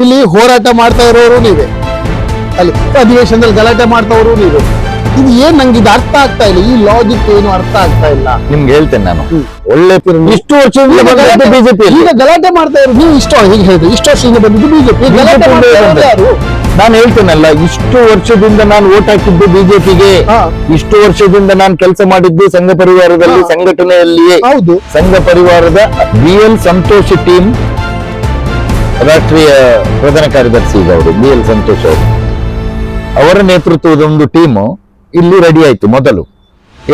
ಇಲ್ಲಿ ಹೋರಾಟ ಮಾಡ್ತಾ ಇರೋರು ನೀವೇ, ಅಲ್ಲಿ ಅಧಿವೇಶನದಲ್ಲಿ ಗಲಾಟೆ ಮಾಡ್ತಾವರು ನೀವೇ. ಇದು ಏನ್ ನಂಗೆ ಇದು ಅರ್ಥ ಆಗ್ತಾ ಇಲ್ಲ, ಈ ಲಾಜಿಕ್ ಏನು ಅರ್ಥ ಆಗ್ತಾ ಇಲ್ಲ. ನಿಮ್ಗೆ ಹೇಳ್ತೇನೆ ನಾನು, ಒಳ್ಳೆ ಇಷ್ಟು ವರ್ಷದಿಂದ ಬಿಜೆಪಿ ಈಗ ಗಲಾಟೆ ಮಾಡ್ತಾ ಇರೋದು ನೀವು. ಹೀಗೆ ಹೇಳಿದ್ರು ಇಷ್ಟು ವರ್ಷದಿಂದ ಬಂದಿದ್ದು ಬಿಜೆಪಿ, ಗಲಾಟೆ ಮಾಡ್ತಾ ಇರೋದು ಯಾರು? ನಾನು ಹೇಳ್ತೇನಲ್ಲ, ಇಷ್ಟು ವರ್ಷದಿಂದ ನಾನು ಓಟ್ ಹಾಕಿದ್ದು ಬಿಜೆಪಿಗೆ, ಇಷ್ಟು ವರ್ಷದಿಂದ ನಾನು ಕೆಲಸ ಮಾಡಿದ್ದು ಸಂಘ ಪರಿವಾರದಲ್ಲಿ, ಸಂಘಟನೆಯಲ್ಲಿಯೇ. ಹೌದು, ಸಂಘ ಪರಿವಾರದ BL ಸಂತೋಷ್ ಟೀಮ್ ರಾಷ್ಟ್ರೀಯ ಪ್ರಧಾನ ಕಾರ್ಯದರ್ಶಿ ಈಗ ಅವರು BL ಸಂತೋಷ್ ಅವರು, ಅವರ ನೇತೃತ್ವದ ಒಂದು ಟೀಮು ಇಲ್ಲಿ ರೆಡಿ ಆಯ್ತು. ಮೊದಲು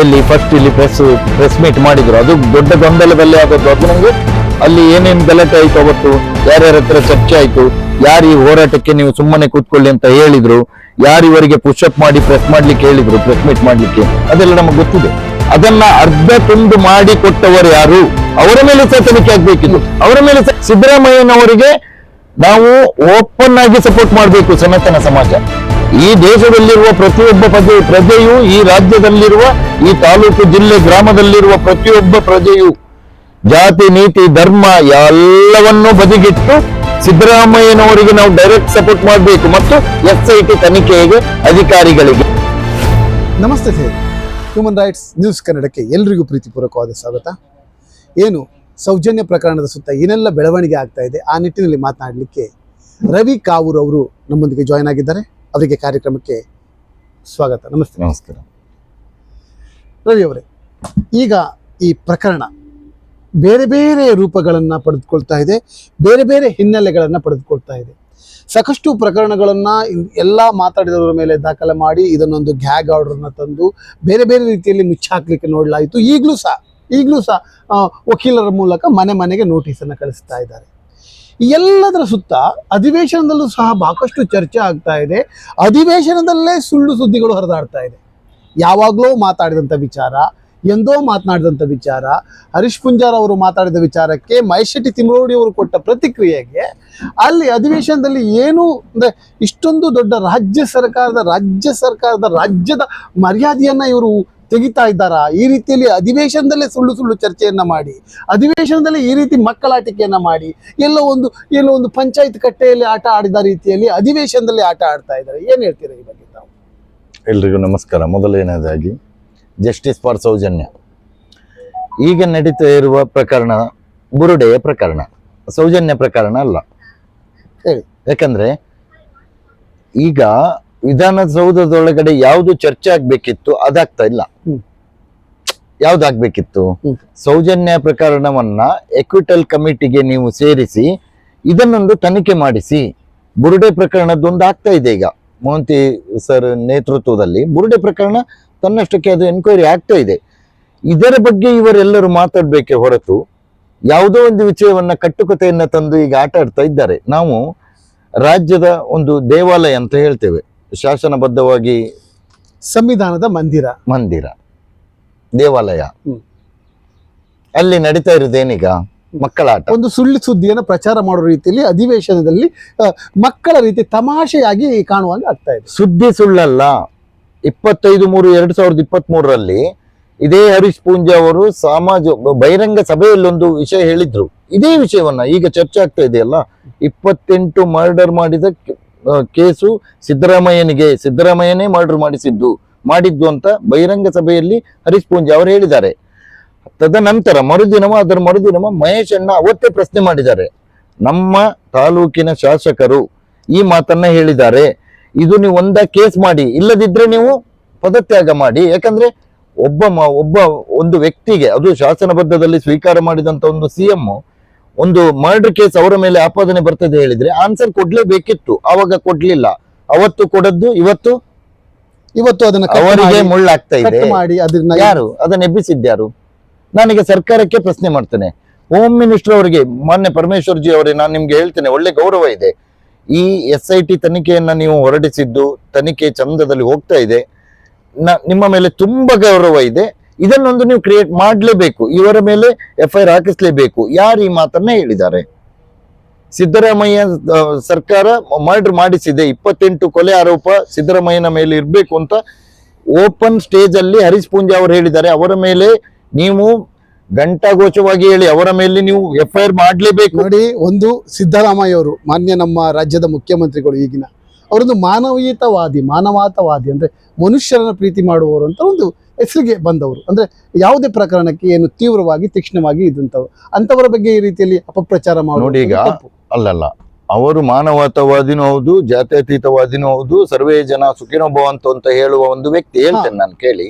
ಇಲ್ಲಿ ಫಸ್ಟ್ ಇಲ್ಲಿ ಪ್ರೆಸ್ ಮೀಟ್ ಮಾಡಿದ್ರು, ಅದು ದೊಡ್ಡ ಗೊಂದಲದಲ್ಲಿ ಆದದ್ದು. ಅದು ನಂಗೆ ಅಲ್ಲಿ ಏನೇನು ಗಲಾಟೆ ಆಯ್ತು, ಅವತ್ತು ಯಾರ್ಯಾರ ಹತ್ರ ಚರ್ಚೆ ಆಯ್ತು, ಯಾರು ಈ ಹೋರಾಟಕ್ಕೆ ನೀವು ಸುಮ್ಮನೆ ಕೂತ್ಕೊಳ್ಳಿ ಅಂತ ಹೇಳಿದ್ರು, ಯಾರು ಇವರಿಗೆ ಪುಷಪ್ ಮಾಡಿ ಪ್ರೆಸ್ ಮಾಡ್ಲಿಕ್ಕೆ ಹೇಳಿದ್ರು, ಪ್ರೆಸ್ ಮೀಟ್ ಮಾಡ್ಲಿಕ್ಕೆ, ಅದೆಲ್ಲ ನಮಗೆ ಗೊತ್ತಿದೆ. ಅದನ್ನ ಅರ್ಧ ತುಂಡು ಮಾಡಿ ಕೊಟ್ಟವರು ಯಾರು, ಅವರ ಮೇಲೆ ಸಹ ತನಿಖೆ ಆಗ್ಬೇಕಿತ್ತು. ಅವರ ಮೇಲೆ ಸಿದ್ದರಾಮಯ್ಯನವರಿಗೆ ನಾವು ಓಪನ್ ಆಗಿ ಸಪೋರ್ಟ್ ಮಾಡಬೇಕು. ಸನಾತನ ಸಮಾಜ, ಈ ದೇಶದಲ್ಲಿರುವ ಪ್ರತಿಯೊಬ್ಬ ಪ್ರಜೆಯು, ಈ ರಾಜ್ಯದಲ್ಲಿರುವ, ಈ ತಾಲೂಕು ಜಿಲ್ಲೆ ಗ್ರಾಮದಲ್ಲಿರುವ ಪ್ರತಿಯೊಬ್ಬ ಪ್ರಜೆಯು ಜಾತಿ ನೀತಿ ಧರ್ಮ ಎಲ್ಲವನ್ನೂ ಬದಿಗಿಟ್ಟು ಸಿದ್ದರಾಮಯ್ಯನವರಿಗೆ ನಾವು ಡೈರೆಕ್ಟ್ ಸಪೋರ್ಟ್ ಮಾಡಬೇಕು, ಮತ್ತು SIT ತನಿಖೆಗೆ ಅಧಿಕಾರಿಗಳಿಗೆ. ನಮಸ್ತೆ ಸರ್, ಹ್ಯೂಮನ್ ರೈಟ್ಸ್ ನ್ಯೂಸ್ ಕನ್ನಡಕ್ಕೆ ಎಲ್ರಿಗೂ ಪ್ರೀತಿಪೂರ್ವಕವಾದ ಸ್ವಾಗತ. ಏನು ಸೌಜನ್ಯ ಪ್ರಕರಣದ ಸುತ್ತ ಏನೆಲ್ಲ ಬೆಳವಣಿಗೆ ಆಗ್ತಾ ಇದೆ, ಆ ನಿಟ್ಟಿನಲ್ಲಿ ಮಾತನಾಡಲಿಕ್ಕೆ ರವಿ ಕಾವೂರ್ ಅವರು ನಮ್ಮೊಂದಿಗೆ ಜಾಯ್ನ್ ಆಗಿದ್ದಾರೆ. ಅವರಿಗೆ ಕಾರ್ಯಕ್ರಮಕ್ಕೆ ಸ್ವಾಗತ. ನಮಸ್ತೆ. ನಮಸ್ಕಾರ ರವಿ ಅವರೇ, ಈಗ ಈ ಪ್ರಕರಣ ಬೇರೆ ಬೇರೆ ರೂಪಗಳನ್ನು ಪಡೆದುಕೊಳ್ತಾ ಇದೆ, ಬೇರೆ ಬೇರೆ ಹಿನ್ನೆಲೆಗಳನ್ನು ಪಡೆದುಕೊಳ್ತಾ ಇದೆ. ಸಾಕಷ್ಟು ಪ್ರಕರಣಗಳನ್ನು ಎಲ್ಲ ಮಾತಾಡಿದವರ ಮೇಲೆ ದಾಖಲೆ ಮಾಡಿ ಇದನ್ನೊಂದು ಗ್ಯಾಗ್ ಆರ್ಡರ್ನ ತಂದು ಬೇರೆ ಬೇರೆ ರೀತಿಯಲ್ಲಿ ಮುಚ್ಚಾಕ್ಲಿಕ್ಕೆ ನೋಡಲಾಯಿತು. ಈಗಲೂ ಸಹ ವಕೀಲರ ಮೂಲಕ ಮನೆ ಮನೆಗೆ ನೋಟಿಸನ್ನು ಕಳಿಸ್ತಾ ಇದ್ದಾರೆ. ಎಲ್ಲದರ ಸುತ್ತ ಅಧಿವೇಶನದಲ್ಲೂ ಸಹ ಸಾಕಷ್ಟು ಚರ್ಚೆ ಆಗ್ತಾ ಇದೆ. ಅಧಿವೇಶನದಲ್ಲೇ ಸುಳ್ಳು ಸುದ್ದಿಗಳು ಹರಿದಾಡ್ತಾ ಇದೆ. ಯಾವಾಗಲೂ ಮಾತಾಡಿದಂಥ ವಿಚಾರ, ಎಂದೋ ಮಾತನಾಡಿದಂಥ ವಿಚಾರ, ಹರೀಶ್ ಪೂಂಜಾರ್ ಅವರು ಮಾತಾಡಿದ ವಿಚಾರಕ್ಕೆ ಮಹೇಶ್ ಶೆಟ್ಟಿ ತಿಮ್ರೋಡಿ ಅವರು ಕೊಟ್ಟ ಪ್ರತಿಕ್ರಿಯೆಗೆ ಅಲ್ಲಿ ಅಧಿವೇಶನದಲ್ಲಿ ಏನು ಅಂದರೆ ಇಷ್ಟೊಂದು ದೊಡ್ಡ ರಾಜ್ಯದ ಮರ್ಯಾದೆಯನ್ನು ಇವರು ತೆಗಿತಾ ಇದ್ದಾರಾ? ಈ ರೀತಿಯಲ್ಲಿ ಅಧಿವೇಶನದಲ್ಲೇ ಸುಳ್ಳು ಚರ್ಚೆಯನ್ನ ಮಾಡಿ, ಅಧಿವೇಶನದಲ್ಲಿ ಈ ರೀತಿ ಮಕ್ಕಳಾಟಿಕೆಯನ್ನ ಮಾಡಿ, ಎಲ್ಲೋ ಒಂದು ಪಂಚಾಯತ್ ಕಟ್ಟೆಯಲ್ಲಿ ಆಟ ಆಡಿದ ರೀತಿಯಲ್ಲಿ ಅಧಿವೇಶನದಲ್ಲಿ ಆಟ ಆಡ್ತಾ ಇದ್ದಾರೆ. ಏನ್ ಹೇಳ್ತೀರಾ ಈ ಬಗ್ಗೆ ತಾವು? ಎಲ್ರಿಗೂ ನಮಸ್ಕಾರ. ಮೊದಲನೇದಾಗಿ ಜಸ್ಟಿಸ್ ಫಾರ್ ಸೌಜನ್ಯ, ಈಗ ನಡೀತಾ ಇರುವ ಪ್ರಕರಣ ಬುರುಡೆಯ ಪ್ರಕರಣ, ಸೌಜನ್ಯ ಪ್ರಕರಣ ಅಲ್ಲ. ಹೇಳಿ. ಯಾಕಂದ್ರೆ ಈಗ ವಿಧಾನಸೌಧದೊಳಗಡೆ ಯಾವುದು ಚರ್ಚೆ ಆಗ್ಬೇಕಿತ್ತು ಅದಾಗ್ತಾ ಇಲ್ಲ. ಯಾವ್ದಾಗ್ಬೇಕಿತ್ತು? ಸೌಜನ್ಯ ಪ್ರಕರಣವನ್ನ ಎಕ್ವಿಟಲ್ ಕಮಿಟಿಗೆ ನೀವು ಸೇರಿಸಿ ಇದನ್ನೊಂದು ತನಿಖೆ ಮಾಡಿಸಿ. ಬುರುಡೆ ಪ್ರಕರಣದೊಂದು ಆಗ್ತಾ ಇದೆ ಈಗ ಮೋಹಂತಿ ಸರ್ ನೇತೃತ್ವದಲ್ಲಿ. ಬುರುಡೆ ಪ್ರಕರಣ ತನ್ನಷ್ಟಕ್ಕೆ ಅದು ಎನ್ಕ್ವೈರಿ ಆಗ್ತಾ ಇದೆ. ಇದರ ಬಗ್ಗೆ ಇವರೆಲ್ಲರೂ ಮಾತಾಡ್ಬೇಕೆ ಹೊರತು ಯಾವುದೋ ಒಂದು ವಿಷಯವನ್ನ ಕಟ್ಟುಕತೆಯನ್ನ ತಂದು ಈಗ ಆಟ ಆಡ್ತಾ ಇದ್ದಾರೆ. ನಾವು ರಾಜ್ಯದ ಒಂದು ದೇವಾಲಯ ಅಂತ ಹೇಳ್ತೇವೆ, ಶಾಸನಬದ್ಧವಾಗಿ ಸಂವಿಧಾನದ ಮಂದಿರ ದೇವಾಲಯ, ಅಲ್ಲಿ ನಡೀತಾ ಇರೋದೇನೀಗ ಮಕ್ಕಳಾಟ. ಒಂದು ಸುಳ್ಳು ಸುದ್ದಿಯನ್ನು ಪ್ರಚಾರ ಮಾಡೋ ರೀತಿಯಲ್ಲಿ ಅಧಿವೇಶನದಲ್ಲಿ ಮಕ್ಕಳ ರೀತಿ ತಮಾಷೆಯಾಗಿ ಕಾಣುವಂಗೆ ಆಗ್ತಾ ಇದೆ. ಸುದ್ದಿ ಸುಳ್ಳಲ್ಲ. 25/3/2023 ಇದೇ ಹರೀಶ್ ಪೂಂಜಾ ಅವರು ಬಹಿರಂಗ ಸಭೆಯಲ್ಲಿ ಒಂದು ವಿಷಯ ಹೇಳಿದ್ರು. ಇದೇ ವಿಷಯವನ್ನ ಈಗ ಚರ್ಚೆ ಆಗ್ತಾ ಇದೆಯಲ್ಲ, 28 ಮರ್ಡರ್ ಮಾಡಿದ ಕೇಸು ಸಿದ್ದರಾಮಯ್ಯನೇ ಮರ್ಡರ್ ಮಾಡಿದ್ದು ಅಂತ ಬಹಿರಂಗ ಸಭೆಯಲ್ಲಿ ಹರೀಶ್ ಪೂಂಜಾ ಅವರು ಹೇಳಿದ್ದಾರೆ. ತದನಂತರ ಅದರ ಮರುದಿನವ ಮಹೇಶ್ ಅಣ್ಣ ಅವತ್ತೇ ಪ್ರಶ್ನೆ ಮಾಡಿದ್ದಾರೆ. ನಮ್ಮ ತಾಲೂಕಿನ ಶಾಸಕರು ಈ ಮಾತನ್ನ ಹೇಳಿದ್ದಾರೆ, ಇದು ನೀವು ಕೇಸ್ ಮಾಡಿ, ಇಲ್ಲದಿದ್ರೆ ನೀವು ಪದತ್ಯಾಗ ಮಾಡಿ. ಯಾಕಂದ್ರೆ ಒಂದು ವ್ಯಕ್ತಿಗೆ, ಅದು ಶಾಸನಬದ್ಧದಲ್ಲಿ ಸ್ವೀಕಾರ ಮಾಡಿದಂತ ಒಂದು CM ಒಂದು ಮರ್ಡರ್ ಕೇಸ್ ಅವರ ಮೇಲೆ ಆಪಾದನೆ ಬರ್ತದೆ ಹೇಳಿದ್ರೆ ಆನ್ಸರ್ ಕೊಡ್ಲೇಬೇಕಿತ್ತು. ಅವಾಗ ಕೊಡ್ಲಿಲ್ಲ. ಅವತ್ತು ಕೊಡದ್ದು ಇವತ್ತು ಅದನ್ನ ಅವರಿಗೆ ಮುಳ್ಳಾಗ್ತಾ ಇದೆ. ಯಾರು ಅದನ್ನ ಎಬ್ಬಿಸಿದ್ಯಾರು? ನಾನೀಗ ಸರ್ಕಾರಕ್ಕೆ ಪ್ರಶ್ನೆ ಮಾಡ್ತೇನೆ, ಹೋಮ್ ಮಿನಿಸ್ಟರ್ ಅವರಿಗೆ, ಮಾನ್ಯ ಪರಮೇಶ್ವರ್ ಜಿ ಅವರೇ, ನಾನು ನಿಮ್ಗೆ ಹೇಳ್ತೇನೆ, ಒಳ್ಳೆ ಗೌರವ ಇದೆ. ಈ SIT ತನಿಖೆಯನ್ನ ನೀವು ಹೊರಡಿಸಿದ್ದು, ತನಿಖೆ ಚಂದದಲ್ಲಿ ಹೋಗ್ತಾ ಇದೆ, ನಿಮ್ಮ ಮೇಲೆ ತುಂಬಾ ಗೌರವ ಇದೆ. ಇದನ್ನೊಂದು ನೀವು ಕ್ರಿಯೇಟ್ ಮಾಡಲೇಬೇಕು, ಇವರ ಮೇಲೆ FIR ಹಾಕಿಸ್ಲೇಬೇಕು. ಯಾರು ಈ ಮಾತನ್ನ ಹೇಳಿದ್ದಾರೆ? ಸಿದ್ದರಾಮಯ್ಯ ಸರ್ಕಾರ ಮರ್ಡರ್ ಮಾಡಿಸಿದೆ, 28 ಕೊಲೆ ಆರೋಪ ಸಿದ್ದರಾಮಯ್ಯನ ಮೇಲೆ ಇರ್ಬೇಕು ಅಂತ ಓಪನ್ ಸ್ಟೇಜ್ ಅಲ್ಲಿ ಹರೀಶ್ ಪೂಂಜಾ ಅವರು ಹೇಳಿದ್ದಾರೆ. ಅವರ ಮೇಲೆ ನೀವು ಘಂಟಾಘೋಷವಾಗಿ ಹೇಳಿ ಅವರ ಮೇಲೆ ನೀವು FIR ಮಾಡ್ಲೇಬೇಕು. ನೋಡಿ, ಒಂದು ಸಿದ್ದರಾಮಯ್ಯ ಅವರು ಮಾನ್ಯ ನಮ್ಮ ರಾಜ್ಯದ ಮುಖ್ಯಮಂತ್ರಿಗಳು ಈಗಿನ ಅವರೊಂದು ಮಾನವತಾವಾದಿ ಅಂದ್ರೆ ಮನುಷ್ಯರನ್ನ ಪ್ರೀತಿ ಮಾಡುವವರು ಅಂತ ಒಂದು ಹೆಸರಿಗೆ ಬಂದವರು. ಅಂದ್ರೆ ಯಾವುದೇ ಪ್ರಕರಣಕ್ಕೆ ಏನು ತೀವ್ರವಾಗಿ ತೀಕ್ಷ್ಣವಾಗಿ ಇದ್ದಂಥವ್ರು, ಅಂತವರ ಬಗ್ಗೆ ಈ ರೀತಿಯಲ್ಲಿ ಅಪಪ್ರಚಾರ ನೋಡಿ ಮಾಡೋದು ಈಗ ತಪ್ಪು. ಅಲ್ಲಲ್ಲ, ಅವರು ಮಾನವತಾವಾದಿನೂ ಹೌದು, ಜಾತ್ಯತೀತವಾದಿನೂ ಹೌದು, ಸರ್ವೇ ಜನ ಸುಖಿನೋ ಭವಂತು ಅಂತ ಹೇಳುವ ಒಂದು ವ್ಯಕ್ತಿ. ಹೇಳ್ತೇನೆ ನಾನು ಕೇಳಿ.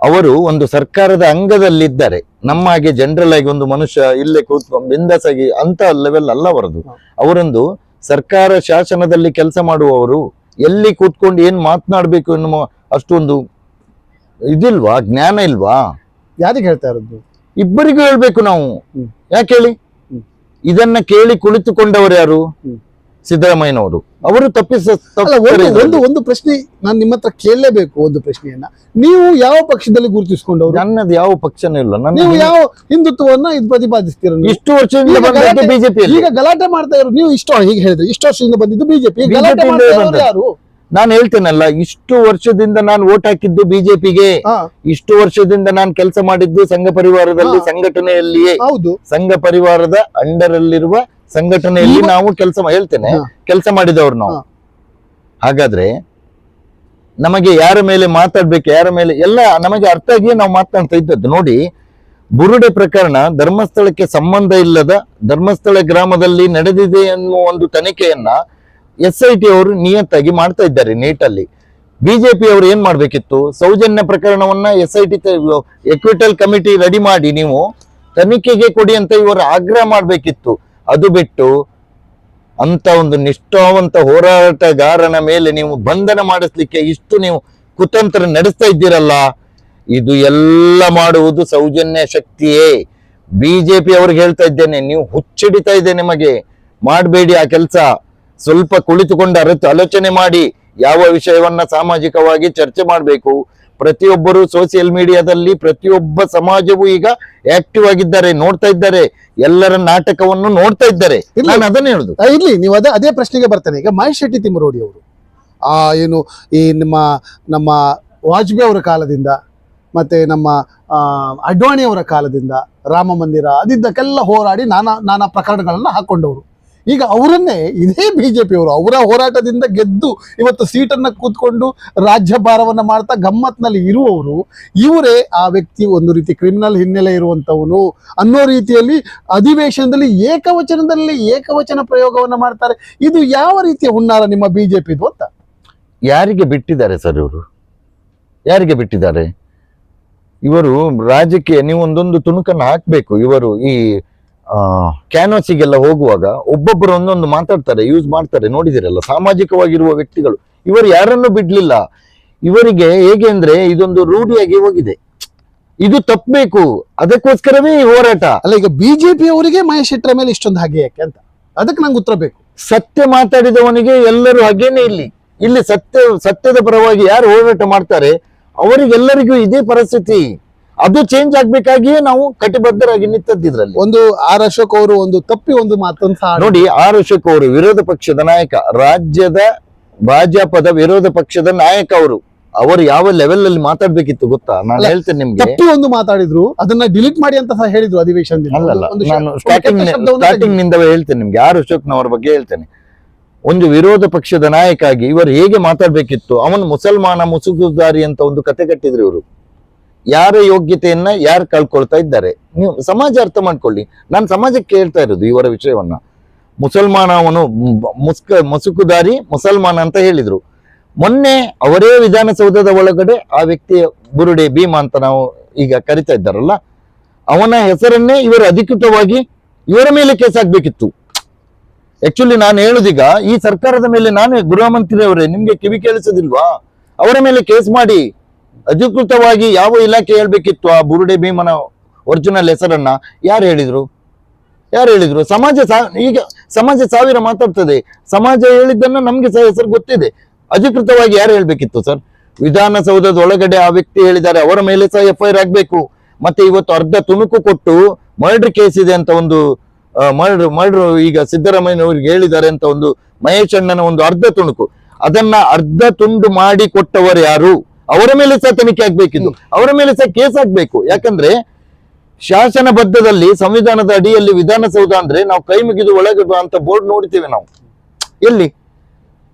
ಅವರು ಒಂದು ಸರ್ಕಾರದ ಅಂಗದಲ್ಲಿದ್ದಾರೆ. ನಮ್ಮ ಹಾಗೆ ಜನರಲ್ ಆಗಿ ಒಂದು ಮನುಷ್ಯ ಇಲ್ಲೇ ಕೂತ್ಕೊಂಡು ಬಿಂದಾಸಾಗಿ ಅಂತ ಲೆವೆಲ್ ಅಲ್ಲ ಅವರದು. ಅವರೊಂದು ಸರ್ಕಾರ ಶಾಸನದಲ್ಲಿ ಕೆಲಸ ಮಾಡುವವರು. ಎಲ್ಲಿ ಕೂತ್ಕೊಂಡು ಏನ್ ಮಾತನಾಡ್ಬೇಕು ಎನ್ನುವ ಅಷ್ಟೊಂದು ಇದಿಲ್ವಾ, ಜ್ಞಾನ ಇಲ್ವಾ? ಯಾರಿಗೆ ಹೇಳ್ತಾ ಇರೋದು? ಇಬ್ಬರಿಗೂ ಹೇಳ್ಬೇಕು ನಾವು. ಯಾಕೆ ಹೇಳಿ? ಇದನ್ನ ಕೇಳಿ ಕುಳಿತುಕೊಂಡವರು ಯಾರು? ಸಿದ್ದರಾಮಯ್ಯನವರು. ಅವರು ಒಂದು ಪ್ರಶ್ನೆ ನಾನು ನಿಮ್ಮ ಹತ್ರ ಕೇಳಲೇಬೇಕು. ಒಂದು ಪ್ರಶ್ನೆಯನ್ನ, ನೀವು ಯಾವ ಪಕ್ಷದಲ್ಲಿ ಗುರುತಿಸಿಕೊಂಡವರು? ನನ್ನದು ಯಾವ ಪಕ್ಷನೂ ಇಲ್ಲ. ನೀವು ಯಾವ ಹಿಂದುತ್ವವನ್ನ ಇದು ಪ್ರತಿಪಾದಿಸ್ತೀರ? ಇಷ್ಟು ವರ್ಷದಿಂದ ಬಂದದ್ದು ಬಿಜೆಪಿ. ಈಗ ಗಲಾಟೆ ಮಾಡ್ತಾ ಇರೋದು ನೀವು. ಈಗ ಹೇಳಿದ್ರೆ ಇಷ್ಟು ವರ್ಷದಿಂದ ಬಂದಿದ್ದು ಬಿಜೆಪಿ. ಯಾರು? ನಾನು ಹೇಳ್ತೇನಲ್ಲ, ಇಷ್ಟು ವರ್ಷದಿಂದ ನಾನು ವೋಟ್ ಹಾಕಿದ್ದು ಬಿಜೆಪಿಗೆ. ಇಷ್ಟು ವರ್ಷದಿಂದ ನಾನು ಕೆಲಸ ಮಾಡಿದ್ದು ಸಂಘ ಪರಿವಾರದಲ್ಲಿ, ಸಂಘಟನೆಯಲ್ಲಿಯೇ. ಹೌದು, ಸಂಘ ಪರಿವಾರದ ಅಂಡರ್ ಅಲ್ಲಿರುವ ಸಂಘಟನೆಯಲ್ಲಿ ನಾವು ಕೆಲಸ ಮಾಡಿದವರು ನಾವು. ಹಾಗಾದ್ರೆ ನಮಗೆ ಯಾರ ಮೇಲೆ ಮಾತಾಡ್ಬೇಕು, ಯಾರ ಮೇಲೆ ಎಲ್ಲ ನಮಗೆ ಅರ್ಥ ಆಗಿಯೇ ನಾವು ಮಾತನಾಡ್ತಾ ಇದ್ದದ್ದು. ನೋಡಿ, ಬುರುಡೆ ಪ್ರಕರಣ ಧರ್ಮಸ್ಥಳಕ್ಕೆ ಸಂಬಂಧ ಇಲ್ಲದ ಧರ್ಮಸ್ಥಳ ಗ್ರಾಮದಲ್ಲಿ ನಡೆದಿದೆ ಎನ್ನುವ ಒಂದು ತನಿಖೆಯನ್ನ SIT ಅವರು ನಿಯತ್ತಾಗಿ ಮಾಡ್ತಾ ಇದ್ದಾರೆ ನೀಟಲ್ಲಿ. ಬಿಜೆಪಿ ಅವರು ಏನ್ ಮಾಡ್ಬೇಕಿತ್ತು? ಸೌಜನ್ಯ ಪ್ರಕರಣವನ್ನ SIT ಎಕ್ವಿಟಲ್ ಕಮಿಟಿ ರೆಡಿ ಮಾಡಿ ನೀವು ತನಿಖೆಗೆ ಕೊಡಿ ಅಂತ ಇವರು ಆಗ್ರಹ ಮಾಡ್ಬೇಕಿತ್ತು. ಅದು ಬಿಟ್ಟು ಅಂತ ಒಂದು ನಿಷ್ಠಾವಂತ ಹೋರಾಟಗಾರನ ಮೇಲೆ ನೀವು ಬಂಧನ ಮಾಡಿಸ್ಲಿಕ್ಕೆ ಇಷ್ಟು ನೀವು ಕುತಂತ್ರ ನಡೆಸ್ತಾ ಇದ್ದೀರಲ್ಲ, ಇದು ಎಲ್ಲ ಮಾಡುವುದು ಸೌಜನ್ಯ ಶಕ್ತಿಯೇ. ಬಿಜೆಪಿ ಅವ್ರಿಗೆ ಹೇಳ್ತಾ ಇದ್ದೇನೆ, ನೀವು ಹುಚ್ಚಿಡಿತಾ ಇದೆ, ನಿಮಗೆ ಮಾಡಬೇಡಿ ಆ ಕೆಲಸ. ಸ್ವಲ್ಪ ಕುಳಿತುಕೊಂಡು ಆಲೋಚನೆ ಮಾಡಿ ಯಾವ ವಿಷಯವನ್ನ ಸಾಮಾಜಿಕವಾಗಿ ಚರ್ಚೆ ಮಾಡಬೇಕು. ಪ್ರತಿಯೊಬ್ಬರು ಸೋಷಿಯಲ್ ಮೀಡಿಯಾದಲ್ಲಿ ಪ್ರತಿಯೊಬ್ಬ ಸಮಾಜವೂ ಈಗ ಆಕ್ಟಿವ್ ಆಗಿದ್ದಾರೆ, ನೋಡ್ತಾ ಇದ್ದಾರೆ, ಎಲ್ಲರ ನಾಟಕವನ್ನು ನೋಡ್ತಾ ಇದ್ದಾರೆ. ನಾನು ಅದನ್ನ ಹೇಳುದು. ಇರ್ಲಿ, ನೀವು ಅದೇ ಪ್ರಶ್ನೆಗೆ ಬರ್ತೇನೆ. ಈಗ ಮಹೇಶ್ ಶೆಟ್ಟಿ ತಿಮ್ಮರೋಡಿ ಅವರು ಏನು ಈ ನಮ್ಮ ವಾಜಪೇಯಿ ಅವರ ಕಾಲದಿಂದ ಮತ್ತೆ ನಮ್ಮ ಅಡ್ವಾಣಿ ಅವರ ಕಾಲದಿಂದ ರಾಮ ಮಂದಿರ ಅದಿದ್ದಕ್ಕೆಲ್ಲ ಹೋರಾಡಿ ನಾನಾ ಪ್ರಕರಣಗಳನ್ನ ಹಾಕೊಂಡವರು. ಈಗ ಅವರನ್ನೇ ಇದೇ ಬಿಜೆಪಿಯವರು ಅವರ ಹೋರಾಟದಿಂದ ಗೆದ್ದು ಇವತ್ತು ಸೀಟನ್ನ ಕೂತ್ಕೊಂಡು ರಾಜ್ಯಭಾರವನ್ನ ಮಾಡ್ತಾ ಗಮ್ಮತ್ನಲ್ಲಿ ಇರುವವರು ಇವರೇ. ಆ ವ್ಯಕ್ತಿ ಒಂದು ರೀತಿ ಕ್ರಿಮಿನಲ್ ಹಿನ್ನೆಲೆ ಇರುವಂತವನು ಅನ್ನೋ ರೀತಿಯಲ್ಲಿ ಅಧಿವೇಶನದಲ್ಲಿ ಏಕವಚನ ಪ್ರಯೋಗವನ್ನ ಮಾಡ್ತಾರೆ. ಇದು ಯಾವ ರೀತಿಯ ಹುನ್ನಾರ ನಿಮ್ಮ ಬಿಜೆಪಿದು ಅಂತ? ಯಾರಿಗೆ ಬಿಟ್ಟಿದ್ದಾರೆ ಸರ್ ಇವರು? ಯಾರಿಗೆ ಬಿಟ್ಟಿದ್ದಾರೆ ಇವರು? ರಾಜ್ಯಕ್ಕೆ ನೀವು ಒಂದೊಂದು ತುಣುಕನ್ನು ಹಾಕ್ಬೇಕು. ಇವರು ಈ ಕ್ಯಾನ್ವಾಸಿಗೆಲ್ಲ ಹೋಗುವಾಗ ಒಬ್ಬೊಬ್ಬರು ಒಂದೊಂದು ಮಾತಾಡ್ತಾರೆ, ಯೂಸ್ ಮಾಡ್ತಾರೆ, ನೋಡಿದಿರಲ್ಲ. ಸಾಮಾಜಿಕವಾಗಿರುವ ವ್ಯಕ್ತಿಗಳು ಇವರು ಯಾರನ್ನು ಬಿಡ್ಲಿಲ್ಲ. ಇವರಿಗೆ ಹೇಗೆ ಅಂದ್ರೆ ಇದೊಂದು ರೂಢಿಯಾಗಿ ಹೋಗಿದೆ. ಇದು ತಪ್ಪಬೇಕು, ಅದಕ್ಕೋಸ್ಕರವೇ ಈ ಹೋರಾಟ. ಅಲ್ಲ, ಈಗ ಬಿಜೆಪಿ ಅವರಿಗೆ ಮಹೇಶ್ ಶೆಟ್ಟರ ಮೇಲೆ ಇಷ್ಟೊಂದು ಹಾಗೆ ಯಾಕೆ ಅಂತ ಅದಕ್ಕೆ ನಂಗೆ ಉತ್ತರ ಬೇಕು. ಸತ್ಯ ಮಾತಾಡಿದವನಿಗೆ ಎಲ್ಲರೂ ಹಾಗೇನೆ. ಇಲ್ಲಿ ಸತ್ಯದ ಪರವಾಗಿ ಯಾರು ಹೋರಾಟ ಮಾಡ್ತಾರೆ ಅವರಿಗೆಲ್ಲರಿಗೂ ಇದೇ ಪರಿಸ್ಥಿತಿ. ಅದು ಚೇಂಜ್ ಆಗ್ಬೇಕಾಗಿಯೇ ನಾವು ಕಟಿಬದ್ಧರಾಗಿ ನಿಂತದ್ದಿದ್ರಲ್ಲಿ. ಒಂದು ಆರ್ ಅಶೋಕ್ ಅವರು ಒಂದು ತಪ್ಪಿ ಒಂದು ಮಾತನ್ನು ನೋಡಿ, ಆರ್ ಅಶೋಕ್ ಅವರು ವಿರೋಧ ಪಕ್ಷದ ನಾಯಕ, ರಾಜ್ಯದ ಭಾಜಪದ ವಿರೋಧ ಪಕ್ಷದ ನಾಯಕ. ಅವರು ಯಾವ ಲೆವೆಲ್ ಅಲ್ಲಿ ಮಾತಾಡ್ಬೇಕಿತ್ತು ಗೊತ್ತಾ? ನಾನು ಹೇಳ್ತೇನೆ ನಿಮ್ಗೆ. ತಪ್ಪಿ ಒಂದು ಮಾತಾಡಿದ್ರು, ಅದನ್ನ ಡಿಲೀಟ್ ಮಾಡಿ ಅಂತ ಸಹ ಹೇಳಿದ್ರು ಅಧಿವೇಶನದಲ್ಲಿ. ನಾನು ಸ್ಟಾರ್ಟಿಂಗ್ ನಿಂದವೇ ಹೇಳ್ತೇನೆ ನಿಮ್ಗೆ, ಆರ್ ಅಶೋಕ್ನವರ ಬಗ್ಗೆ ಹೇಳ್ತೇನೆ. ಒಂದು ವಿರೋಧ ಪಕ್ಷದ ನಾಯಕ ಆಗಿ ಇವರು ಹೇಗೆ ಮಾತಾಡ್ಬೇಕಿತ್ತು? ಅವನು ಮುಸಲ್ಮಾನ ಮುಸುಗುದಾರಿ ಅಂತ ಒಂದು ಕತೆ ಕಟ್ಟಿದ್ರು ಇವರು. ಯಾರ ಯೋಗ್ಯತೆಯನ್ನ ಯಾರು ಕಳ್ಕೊಳ್ತಾ ಇದ್ದಾರೆ ನೀವು ಸಮಾಜ ಅರ್ಥ ಮಾಡ್ಕೊಳ್ಳಿ. ನಾನು ಸಮಾಜಕ್ಕೆ ಹೇಳ್ತಾ ಇರೋದು ಇವರ ವಿಷಯವನ್ನ. ಮುಸಲ್ಮಾನ ಅವನು ಮುಸುಕುದಾರಿ ಮುಸಲ್ಮಾನ ಅಂತ ಹೇಳಿದ್ರು. ಮೊನ್ನೆ ಅವರೇ ವಿಧಾನಸೌಧದ ಒಳಗಡೆ ಆ ವ್ಯಕ್ತಿಯ ಬುರುಡೆ ಭೀಮಾ ಅಂತ ನಾವು ಈಗ ಕರಿತಾ ಇದ್ದಾರಲ್ಲ, ಅವನ ಹೆಸರನ್ನೇ ಇವರು ಅಧಿಕೃತವಾಗಿ ಇವರ ಮೇಲೆ ಕೇಸ್ ಆಗ್ಬೇಕಿತ್ತು. ಆಕ್ಚುಲಿ ನಾನು ಹೇಳುದೀಗ ಈ ಸರ್ಕಾರದ ಮೇಲೆ ನಾನೇ, ಗೃಹ ಮಂತ್ರಿ ಅವರೇ, ನಿಮ್ಗೆ ಕಿವಿ ಕೇಳಿಸೋದಿಲ್ವಾ? ಅವರ ಮೇಲೆ ಕೇಸ್ ಮಾಡಿ ಅಧಿಕೃತವಾಗಿ ಯಾವ ಇಲಾಖೆ ಹೇಳ್ಬೇಕಿತ್ತು ಆ ಬುರುಡೆ ಭೀಮನ ಒರಿಜಿನಲ್ ಹೆಸರನ್ನ? ಯಾರು ಹೇಳಿದ್ರು? ಈಗ ಸಮಾಜ ಸಾವಿರ ಮಾತಾಡ್ತದೆ. ಸಮಾಜ ಹೇಳಿದ್ದನ್ನ ನಮ್ಗೆ ಸಹ ಹೆಸರು ಗೊತ್ತಿದೆ. ಅಧಿಕೃತವಾಗಿ ಯಾರು ಹೇಳ್ಬೇಕಿತ್ತು ಸರ್? ವಿಧಾನಸೌಧದ ಒಳಗಡೆ ಆ ವ್ಯಕ್ತಿ ಹೇಳಿದ್ದಾರೆ, ಅವರ ಮೇಲೆ ಸಹ FIR ಆಗ್ಬೇಕು. ಮತ್ತೆ ಇವತ್ತು ಅರ್ಧ ತುಣುಕು ಕೊಟ್ಟು ಮರ್ಡರ್ ಕೇಸ್ ಇದೆ ಅಂತ ಒಂದು ಮರ್ಡರ್ ಈಗ ಸಿದ್ದರಾಮಯ್ಯನವರಿಗೆ ಹೇಳಿದ್ದಾರೆ ಅಂತ ಒಂದು ಮಹೇಶ್ ಅಣ್ಣನ ಒಂದು ಅರ್ಧ ತುಣುಕು, ಅದನ್ನ ಅರ್ಧ ತುಂಡು ಮಾಡಿ ಕೊಟ್ಟವರು ಯಾರು? ಅವರ ಮೇಲೆ ಸಹ ತನಿಖೆ ಆಗ್ಬೇಕಿದ್ದು, ಅವರ ಮೇಲೆ ಸಹ ಕೇಸ್ ಆಗ್ಬೇಕು. ಯಾಕಂದ್ರೆ ಶಾಸನಬದ್ಧದಲ್ಲಿ ಸಂವಿಧಾನದ ಅಡಿಯಲ್ಲಿ ವಿಧಾನಸೌಧ ಅಂದ್ರೆ ನಾವು ಕೈ ಮುಗಿದು ಒಳಗೆ ಬಾ ಅಂತ ಬೋರ್ಡ್ ನೋಡ್ತೇವೆ ನಾವು. ಎಲ್ಲಿ?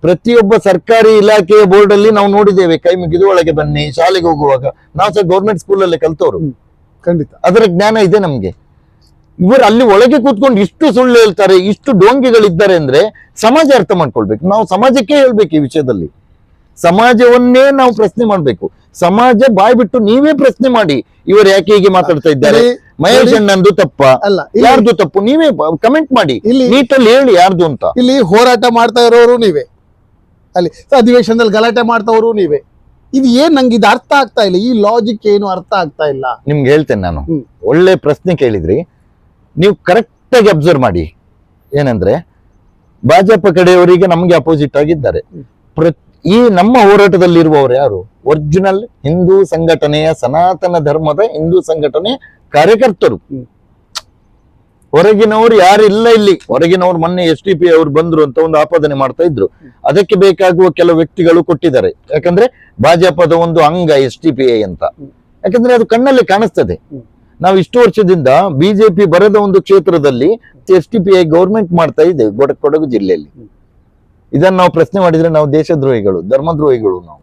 ಪ್ರತಿಯೊಬ್ಬ ಸರ್ಕಾರಿ ಇಲಾಖೆಯ ಬೋರ್ಡ್ ಅಲ್ಲಿ ನಾವು ನೋಡಿದ್ದೇವೆ, ಕೈ ಮುಗಿದು ಒಳಗೆ ಬನ್ನಿ. ಶಾಲೆಗೆ ಹೋಗುವಾಗ ನಾವು ಸಹ ಗೌರ್ಮೆಂಟ್ ಸ್ಕೂಲಲ್ಲೇ ಕಲ್ತವ್ರು, ಖಂಡಿತ ಅದರ ಜ್ಞಾನ ಇದೆ ನಮ್ಗೆ. ಇವರು ಅಲ್ಲಿ ಒಳಗೆ ಕೂತ್ಕೊಂಡು ಇಷ್ಟು ಸುಳ್ಳು ಹೇಳ್ತಾರೆ, ಇಷ್ಟು ಡೋಂಗಿಗಳಿದ್ದಾರೆ ಅಂದ್ರೆ ಸಮಾಜ ಅರ್ಥ ಮಾಡ್ಕೊಳ್ಬೇಕು. ನಾವು ಸಮಾಜಕ್ಕೆ ಹೇಳ್ಬೇಕು ಈ ವಿಷಯದಲ್ಲಿ. ಸಮಾಜವನ್ನೇ ನಾವು ಪ್ರಶ್ನೆ ಮಾಡ್ಬೇಕು. ಸಮಾಜ ಬಾಯ್ ಬಿಟ್ಟು ನೀವೇ ಪ್ರಶ್ನೆ ಮಾಡಿ, ಇವರು ಯಾಕೆ ಹೀಗೆ ಮಾತಾಡ್ತಾ ಇದ್ದಾರೆ, ಮಹೇಶ್ ಅಣ್ಣಂದು ತಪ್ಪ ಅಲ್ಲ, ಯಾರ್ದು ತಪ್ಪು, ನೀವೇ ಕಮೆಂಟ್ ಮಾಡಿ, ನೀಟಲ್ಲಿ ಹೇಳಿ ಯಾರ್ದು ಅಂತ. ಇಲ್ಲಿ ಹೋರಾಟ ಮಾಡ್ತಾ ಇರೋರು ನೀವೇ, ಅಲ್ಲಿ ಅಧಿವೇಶನದಲ್ಲಿ ಗಲಾಟೆ ಮಾಡ್ತಾವರು ನೀವೇ. ಇದು ಏನ್ ನಂಗೆ ಇದು ಅರ್ಥ ಆಗ್ತಾ ಇಲ್ಲ, ಈ ಲಾಜಿಕ್ ಏನು ಅರ್ಥ ಆಗ್ತಾ ಇಲ್ಲ. ನಿಮ್ಗೆ ಹೇಳ್ತೇನೆ ನಾನು, ಒಳ್ಳೆ ಪ್ರಶ್ನೆ ಕೇಳಿದ್ರಿ. ನೀವು ಕರೆಕ್ಟ್ ಆಗಿ ಅಬ್ಸರ್ವ್ ಮಾಡಿ. ಏನಂದ್ರೆ ಭಾಜಪ ಕಡೆಯವರಿಗೆ ನಮ್ಗೆ ಅಪೋಸಿಟ್ ಆಗಿದ್ದಾರೆ. ಈ ನಮ್ಮ ಹೋರಾಟದಲ್ಲಿರುವವರು ಯಾರು? ಒರಿಜಿನಲ್ ಹಿಂದೂ ಸಂಘಟನೆಯ, ಸನಾತನ ಧರ್ಮದ ಹಿಂದೂ ಸಂಘಟನೆ ಕಾರ್ಯಕರ್ತರು. ಹೊರಗಿನವರು ಯಾರು ಇಲ್ಲ ಇಲ್ಲಿ. ಹೊರಗಿನವರು ಮೊನ್ನೆ SDP ಅವರು ಬಂದ್ರು ಅಂತ ಒಂದು ಆಪಾದನೆ ಮಾಡ್ತಾ ಇದ್ರು. ಅದಕ್ಕೆ ಬೇಕಾಗುವ ಕೆಲವು ವ್ಯಕ್ತಿಗಳು ಕೊಟ್ಟಿದ್ದಾರೆ. ಯಾಕಂದ್ರೆ ಭಾಜಪದ ಒಂದು ಅಂಗ SDPI ಅಂತ. ಯಾಕಂದ್ರೆ ಅದು ಕಣ್ಣಲ್ಲಿ ಕಾಣಿಸ್ತದೆ. ನಾವು ಇಷ್ಟು ವರ್ಷದಿಂದ ಬಿಜೆಪಿ ಬರದ ಒಂದು ಕ್ಷೇತ್ರದಲ್ಲಿ SDPI ಗೌರ್ಮೆಂಟ್ ಮಾಡ್ತಾ ಇದೆ ಕೊಡಗು ಜಿಲ್ಲೆಯಲ್ಲಿ. ಇದನ್ನು ನಾವು ಪ್ರಶ್ನೆ ಮಾಡಿದ್ರೆ ನಾವು ದೇಶದ್ರೋಹಿಗಳು, ಧರ್ಮದ್ರೋಹಿಗಳು ನಾವು.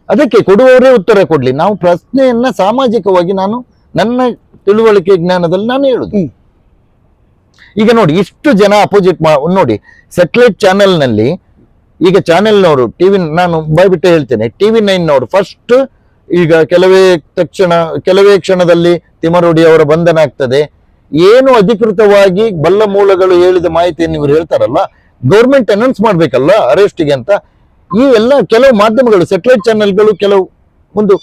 ಅದಕ್ಕೆ ಕೊಡುವವರೇ ಉತ್ತರ ಕೊಡ್ಲಿ. ನಾವು ಪ್ರಶ್ನೆಯನ್ನ ಸಾಮಾಜಿಕವಾಗಿ, ನಾನು ನನ್ನ ತಿಳುವಳಿಕೆ ಜ್ಞಾನದಲ್ಲಿ ನಾನು ಹೇಳುದು. ಈಗ ನೋಡಿ, ಇಷ್ಟು ಜನ ಅಪೋಸಿಟ್ ನೋಡಿ. ಸ್ಯಾಟಲೈಟ್ ಚಾನೆಲ್ ನಲ್ಲಿ ಈಗ ಚಾನೆಲ್ನವರು ಟಿವಿ, ನಾನು ಬಾಯ್ಬಿಟ್ಟೆ ಹೇಳ್ತೇನೆ, TV9ನವರು ಫಸ್ಟ್ ಈಗ ಕೆಲವೇ ಕ್ಷಣದಲ್ಲಿ ತಿಮರೋಡಿ ಅವರ ಬಂಧನ ಆಗ್ತದೆ. ಏನು ಅಧಿಕೃತವಾಗಿ ಬಲ್ಲ ಮೂಲಗಳು ಹೇಳಿದ ಮಾಹಿತಿಯನ್ನು ಇವರು ಹೇಳ್ತಾರಲ್ಲ, ಗೌರ್ಮೆಂಟ್ ಅನೌನ್ಸ್ ಮಾಡ್ಬೇಕಲ್ಲ ಅರೆಸ್ಟ್ಗೆ ಅಂತ. ಈ ಎಲ್ಲ ಕೆಲವು ಮಾಧ್ಯಮಗಳು, ಸ್ಯಾಟಲೈಟ್ ಚಾನೆಲ್ಗಳು ಕೆಲವು ಒಂದು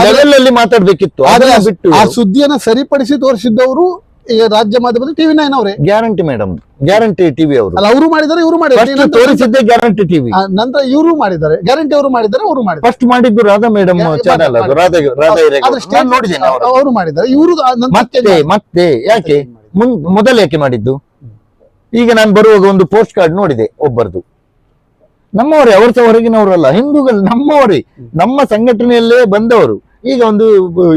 ಲೆವೆಲ್ ಅಲ್ಲಿ ಮಾತಾಡ್ಬೇಕಿತ್ತು. ಆದ್ರೆ ಬಿಟ್ಟು ಆ ಸುದ್ದಿಯನ್ನ ಸರಿಪಡಿಸಿ ತೋರಿಸಿದ್ದವರು ಈಗ ರಾಜ್ಯ ಮಾಧ್ಯಮದ TV9 ಅವರೇ. ಗ್ಯಾರಂಟಿ ಮೇಡಮ್, ಗ್ಯಾರಂಟಿ ಟಿವಿ ಅವರು. ಅಲ್ಲ, ಅವರು ಮಾಡಿದ್ದಾರೆ, ಇವರು ಮಾಡಿದ್ದಾರೆ. ತೋರಿಸಿದ್ದೆ ಗ್ಯಾರಂಟಿ ಟಿವಿ. ನಂತರ ಇವರು ಮಾಡಿದ್ದಾರೆ, ಗ್ಯಾರಂಟಿ ಅವರು ಮಾಡಿದ್ದಾರೆ, ಅವರು ಮಾಡಿದ್ದಾರೆ. ಫಸ್ಟ್ ಮಾಡಿದ್ದು ರಾಧಾ ಮೇಡಮ್ ಚಾನೆಲ್, ಅದು ನೋಡಿದ್ದೇನೆ. ಅವರು ಮಾಡಿದ್ದಾರೆ, ಇವರು ಮತ್ತೆ ಯಾಕೆ ಮೊದಲು ಯಾಕೆ ಮಾಡಿದ್ದು? ಈಗ ನಾನು ಬರುವಾಗ ಒಂದು ಪೋಸ್ಟ್ ಕಾರ್ಡ್ ನೋಡಿದೆ ಒಬ್ಬರದು. ನಮ್ಮವರೇ, ಅವರು ಸಹ ಹೊರಗಿನವರಲ್ಲ, ಹಿಂದೂಗಳು ನಮ್ಮವರೇ, ನಮ್ಮ ಸಂಘಟನೆಯಲ್ಲೇ ಬಂದವರು. ಈಗ ಒಂದು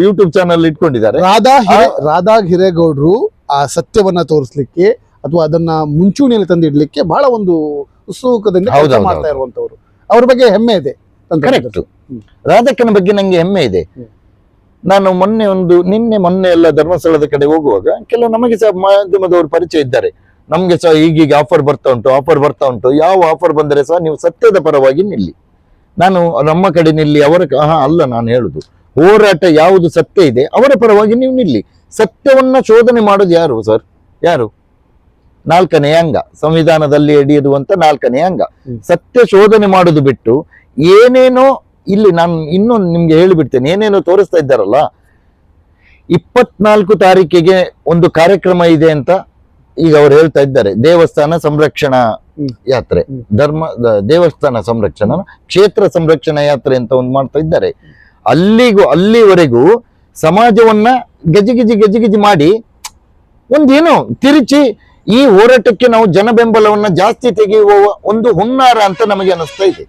ಯೂಟ್ಯೂಬ್ ಚಾನಲ್ ಇಟ್ಕೊಂಡಿದ್ದಾರೆ. ರಾಧಾ ಹಿರೇಗೌಡರು ಆ ಸತ್ಯವನ್ನ ತೋರಿಸ್ಲಿಕ್ಕೆ ಅಥವಾ ಅದನ್ನ ಮುಂಚೂಣಿಯಲ್ಲಿ ತಂದಿಡ್ಲಿಕ್ಕೆ ಬಹಳ ಒಂದು ಉತ್ಸುಕದಿಂದ ಕೆಲಸ ಮಾಡ್ತಾ ಇರುವಂತವ್ರು. ಅವ್ರ ಬಗ್ಗೆ ಹೆಮ್ಮೆ ಇದೆ. ಕರೆಕ್ಟ್. ರಾಧಕ್ಕನ ಬಗ್ಗೆ ನಂಗೆ ಹೆಮ್ಮೆ ಇದೆ. ನಾನು ಮೊನ್ನೆ ಎಲ್ಲ ಧರ್ಮಸ್ಥಳದ ಕಡೆ ಹೋಗುವಾಗ ಕೆಲವು ನಮಗೆ ಸಹ ಮಾಧ್ಯಮದವರು ಪರಿಚಯ ಇದ್ದಾರೆ. ನಮ್ಗೆ ಸಹ ಈಗೀಗ ಆಫರ್ ಬರ್ತಾ ಉಂಟು. ಯಾವ ಆಫರ್ ಬಂದರೆ ಸಹ ನೀವು ಸತ್ಯದ ಪರವಾಗಿ ನಿಲ್ಲಿ, ನಾನು ನಮ್ಮ ಕಡೆ ನಿಲ್ಲಿ, ಅವರ ಅಲ್ಲ. ನಾನು ಹೇಳುದು, ಹೋರಾಟ ಯಾವುದು ಸತ್ಯ ಇದೆ ಅವರ ಪರವಾಗಿ ನೀವು ನಿಲ್ಲಿ. ಸತ್ಯವನ್ನ ಶೋಧನೆ ಮಾಡೋದು ಯಾರು ಸರ್? ಯಾರು? 4ನೇ ಅಂಗ, ಸಂವಿಧಾನದಲ್ಲಿ ಹಿಡಿಯುವಂತ 4ನೇ ಅಂಗ. ಸತ್ಯ ಶೋಧನೆ ಮಾಡುದು ಬಿಟ್ಟು ಏನೇನೋ ಇಲ್ಲಿ ನಾನು ಇನ್ನೊಂದು ನಿಮ್ಗೆ ಹೇಳಿಬಿಡ್ತೇನೆ. ಏನೇನೋ ತೋರಿಸ್ತಾ ಇದ್ದಾರಲ್ಲ, 24 ತಾರೀಕಿಗೆ ಒಂದು ಕಾರ್ಯಕ್ರಮ ಇದೆ ಅಂತ ಈಗ ಅವ್ರು ಹೇಳ್ತಾ ಇದ್ದಾರೆ. ದೇವಸ್ಥಾನ ಸಂರಕ್ಷಣಾ ಯಾತ್ರೆ, ದೇವಸ್ಥಾನ ಸಂರಕ್ಷಣಾ ಕ್ಷೇತ್ರ ಸಂರಕ್ಷಣಾ ಯಾತ್ರೆ ಅಂತ ಒಂದು ಮಾಡ್ತಾ ಇದ್ದಾರೆ. ಅಲ್ಲಿವರೆಗೂ ಸಮಾಜವನ್ನ ಗಜಿಗಿಜಿ ಮಾಡಿ ಒಂದೇನೋ ತಿರುಚಿ ಈ ಹೋರಾಟಕ್ಕೆ ನಾವು ಜನ ಬೆಂಬಲವನ್ನ ಜಾಸ್ತಿ ತೆಗೆಯುವ ಒಂದು ಹುನ್ನಾರ ಅಂತ ನಮಗೆ ಅನಿಸ್ತಾ ಇದೆ.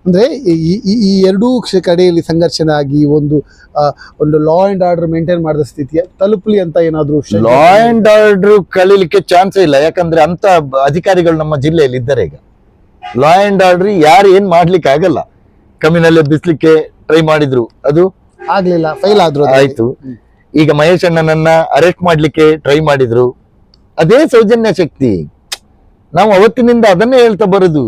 ಅಂದ್ರೆ ಈ ಎರಡೂ ಕಡೆಯಲ್ಲಿ ಸಂಘರ್ಷಣ ಆಗಿ ಒಂದು ಲಾ ಅಂಡ್ ಆರ್ಡರ್ ಮೇಂಟೈನ್ ಮಾಡಿದ ಸ್ಥಿತಿಯ ತಲುಪಲಿ ಅಂತ ಏನಾದ್ರು? ಲಾ ಅಂಡ್ ಆರ್ಡರ್ ಕಳೀಲಿಕ್ಕೆ ಚಾನ್ಸ್ ಇಲ್ಲ. ಯಾಕಂದ್ರೆ ಅಂತ ಅಧಿಕಾರಿಗಳು ನಮ್ಮ ಜಿಲ್ಲೆಯಲ್ಲಿ ಇದ್ದಾರೆ. ಈಗ ಲಾ ಅಂಡ್ ಆರ್ಡರ್ ಯಾರು ಏನ್ ಮಾಡ್ಲಿಕ್ಕೆ ಆಗಲ್ಲ. ಕಮ್ಯುನಲ್ ಎಬ್ಬಿಸ್ಲಿಕ್ಕೆ ಟ್ರೈ ಮಾಡಿದ್ರು, ಅದು ಆಗ್ಲಿಲ್ಲ, ಫೈಲ್ ಆದ್ರು, ಆಯ್ತು. ಈಗ ಮಹೇಶ್ ಅಣ್ಣನನ್ನ ಅರೆಸ್ಟ್ ಮಾಡ್ಲಿಕ್ಕೆ ಟ್ರೈ ಮಾಡಿದ್ರು, ಅದೇ ಸೌಜನ್ಯ ಶಕ್ತಿ. ನಾವು ಅವತ್ತಿನಿಂದ ಅದನ್ನೇ ಹೇಳ್ತಾ ಬರುದು,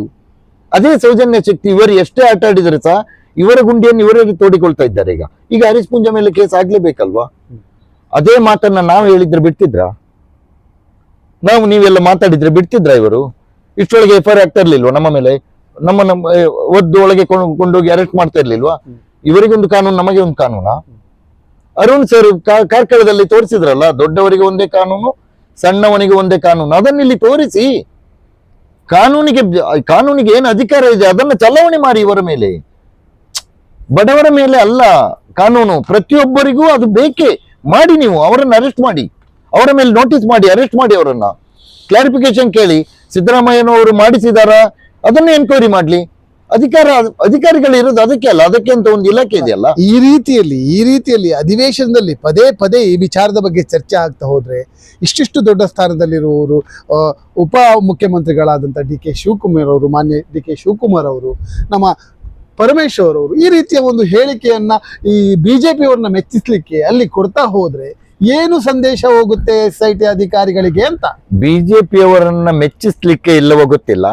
ಅದೇ ಸೌಜನ್ಯ ಶಕ್ತಿ. ಇವರು ಎಷ್ಟೇ ಆಟ ಆಡಿದ್ರೆ ಸಹ ಇವರ ಗುಂಡಿಯನ್ನು ಇವರೇ ತೋಡಿಕೊಳ್ತಾ ಇದ್ದಾರೆ. ಈಗ ಹರೀಶ್ ಪೂಂಜಾ ಮೇಲೆ ಕೇಸ್ ಆಗ್ಲೇಬೇಕಲ್ವಾ? ಅದೇ ಮಾತನ್ನ ನಾವು ಹೇಳಿದ್ರೆ ಬಿಡ್ತಿದ್ರ? ನೀವೆಲ್ಲ ಮಾತಾಡಿದ್ರೆ ಬಿಡ್ತಿದ್ರ? ಇವರು ಇಷ್ಟೊಳಗೆ FIR ಆಗ್ತಾ ಇರ್ಲಿಲ್ವಾ ನಮ್ಮ ಮೇಲೆ? ನಮ್ಮ ಒದ್ದು ಒಳಗೆ ಕೊಂಡೋಗಿ ಅರೆಸ್ಟ್ ಮಾಡ್ತಾ ಇರ್ಲಿಲ್ವಾ? ಇವರಿಗೊಂದು ಕಾನೂನು, ನಮಗೆ ಒಂದು ಕಾನೂನಾ? ಅರುಣ್ ಸರ್ ಕಾರ್ಕಳದಲ್ಲಿ ತೋರಿಸಿದ್ರಲ್ಲ, ದೊಡ್ಡವರಿಗೆ ಒಂದೇ ಕಾನೂನು, ಸಣ್ಣವನಿಗೆ ಒಂದೇ ಕಾನೂನು. ಅದನ್ನ ಇಲ್ಲಿ ತೋರಿಸಿ, ಕಾನೂನಿಗೆ ಏನು ಅಧಿಕಾರ ಇದೆ ಅದನ್ನ ಚಲಾವಣೆ ಮಾಡಿ ಇವರ ಮೇಲೆ. ಬಡವರ ಮೇಲೆ ಅಲ್ಲ ಕಾನೂನು, ಪ್ರತಿಯೊಬ್ಬರಿಗೂ ಅದು ಬೇಕೇ. ಮಾಡಿ, ನೀವು ಅವರನ್ನು ಅರೆಸ್ಟ್ ಮಾಡಿ, ಅವರ ಮೇಲೆ ನೋಟಿಸ್ ಮಾಡಿ, ಅರೆಸ್ಟ್ ಮಾಡಿ, ಅವರನ್ನ ಕ್ಲಾರಿಫಿಕೇಶನ್ ಕೇಳಿ. ಸಿದ್ದರಾಮಯ್ಯನವರು ಮಾಡಿಸಿದಾರ, ಅದನ್ನ ಎನ್ಕ್ವೈರಿ ಮಾಡ್ಲಿ. ಅಧಿಕಾರಿಗಳು ಇರೋದು ಅದಕ್ಕೆ ಅಲ್ಲ, ಅದಕ್ಕೆ ಅಂತ ಒಂದು ಇಲಾಖೆ ಇದೆಯಲ್ಲ. ಈ ರೀತಿಯಲ್ಲಿ ಅಧಿವೇಶನದಲ್ಲಿ ಪದೇ ಪದೇ ಈ ವಿಚಾರದ ಬಗ್ಗೆ ಚರ್ಚೆ ಆಗ್ತಾ ಹೋದ್ರೆ ಇಷ್ಟಿಷ್ಟು ದೊಡ್ಡ ಸ್ಥಾನದಲ್ಲಿರುವವರು, ಉಪ ಮುಖ್ಯಮಂತ್ರಿಗಳಾದಂಥ ಮಾನ್ಯ ಡಿ ಕೆ ಶಿವಕುಮಾರ್ ಅವರು, ನಮ್ಮ ಪರಮೇಶ್ವರ್ ಅವರು ಈ ರೀತಿಯ ಒಂದು ಹೇಳಿಕೆಯನ್ನ ಈ ಬಿಜೆಪಿಯವ್ರನ್ನ ಮೆಚ್ಚಿಸ್ಲಿಕ್ಕೆ ಅಲ್ಲಿ ಕೊಡ್ತಾ ಹೋದ್ರೆ ಏನು ಸಂದೇಶ ಹೋಗುತ್ತೆ SIT ಅಧಿಕಾರಿಗಳಿಗೆ ಅಂತ. ಬಿಜೆಪಿಯವರನ್ನ ಮೆಚ್ಚಿಸ್ಲಿಕ್ಕೆ ಇಲ್ಲವೋ ಗೊತ್ತಿಲ್ಲ,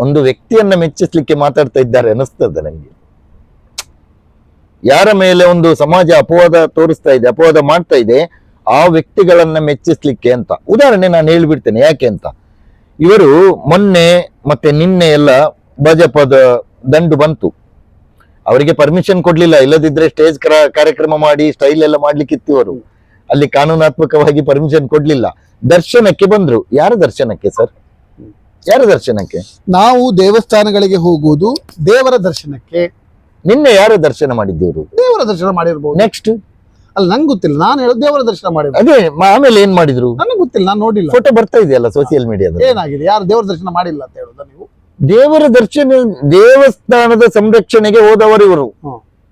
ಒಂದು ವ್ಯಕ್ತಿಯನ್ನ ಮೆಚ್ಚಿಸ್ಲಿಕ್ಕೆ ಮಾತಾಡ್ತಾ ಇದ್ದಾರೆ ಅನಿಸ್ತದೆ ನಂಗೆ. ಯಾರ ಮೇಲೆ ಒಂದು ಸಮಾಜ ಅಪವಾದ ಮಾಡ್ತಾ ಇದೆ ಆ ವ್ಯಕ್ತಿಗಳನ್ನ ಮೆಚ್ಚಿಸ್ಲಿಕ್ಕೆ ಅಂತ. ಉದಾಹರಣೆ ನಾನು ಹೇಳ್ಬಿಡ್ತೇನೆ ಯಾಕೆ ಅಂತ. ಇವರು ಮೊನ್ನೆ ಮತ್ತೆ ನಿನ್ನೆ ಎಲ್ಲ ಭಾಜಪದ ದಂಡು ಬಂತು, ಅವರಿಗೆ ಪರ್ಮಿಷನ್ ಕೊಡ್ಲಿಲ್ಲ, ಇಲ್ಲದಿದ್ರೆ ಸ್ಟೇಜ್ ಕಾರ್ಯಕ್ರಮ ಮಾಡಿ ಸ್ಟೈಲ್ ಎಲ್ಲ ಮಾಡ್ಲಿಕ್ಕಿತ್ತು. ಇವರು ಅಲ್ಲಿ ಕಾನೂನಾತ್ಮಕವಾಗಿ ಪರ್ಮಿಷನ್ ಕೊಡ್ಲಿಲ್ಲ. ದರ್ಶನಕ್ಕೆ ಬಂದ್ರು. ಯಾರ ದರ್ಶನಕ್ಕೆ ಸರ್? ಯಾರ ದರ್ಶನಕ್ಕೆ? ನಾವು ದೇವಸ್ಥಾನಗಳಿಗೆ ಹೋಗುವುದು ದೇವರ ದರ್ಶನಕ್ಕೆ. ನಿನ್ನೆ ಯಾರ ದರ್ಶನ ಮಾಡಿದ್ದವರು? ದೇವರ ದರ್ಶನ ಮಾಡಿರ್ಬೋದು. ನೆಕ್ಸ್ಟ್ ಅಲ್ಲ, ನಂಗೆ ಗೊತ್ತಿಲ್ಲ, ನಾನು ಹೇಳೋದು ದೇವರ ದರ್ಶನ ಮಾಡಿರ್ಬೋದು. ಅದೇ ಆಮೇಲೆ ಏನ್ ಮಾಡಿದ್ರು ನನಗೆ ಗೊತ್ತಿಲ್ಲ, ನಾನು ನೋಡಿಲ್ಲ. ಫೋಟೋ ಬರ್ತಾ ಇದೆಯಲ್ಲ ಸೋಷಿಯಲ್ ಮೀಡಿಯಾದಲ್ಲಿ. ಏನಾಗಿದೆ? ಯಾರು ದೇವರ ದರ್ಶನ ಮಾಡಿಲ್ಲ ಅಂತ ಹೇಳುದ ನೀವು? ದೇವರ ದರ್ಶನ, ದೇವಸ್ಥಾನದ ಸಂರಕ್ಷಣೆಗೆ ಹೋದವರು ಇವರು.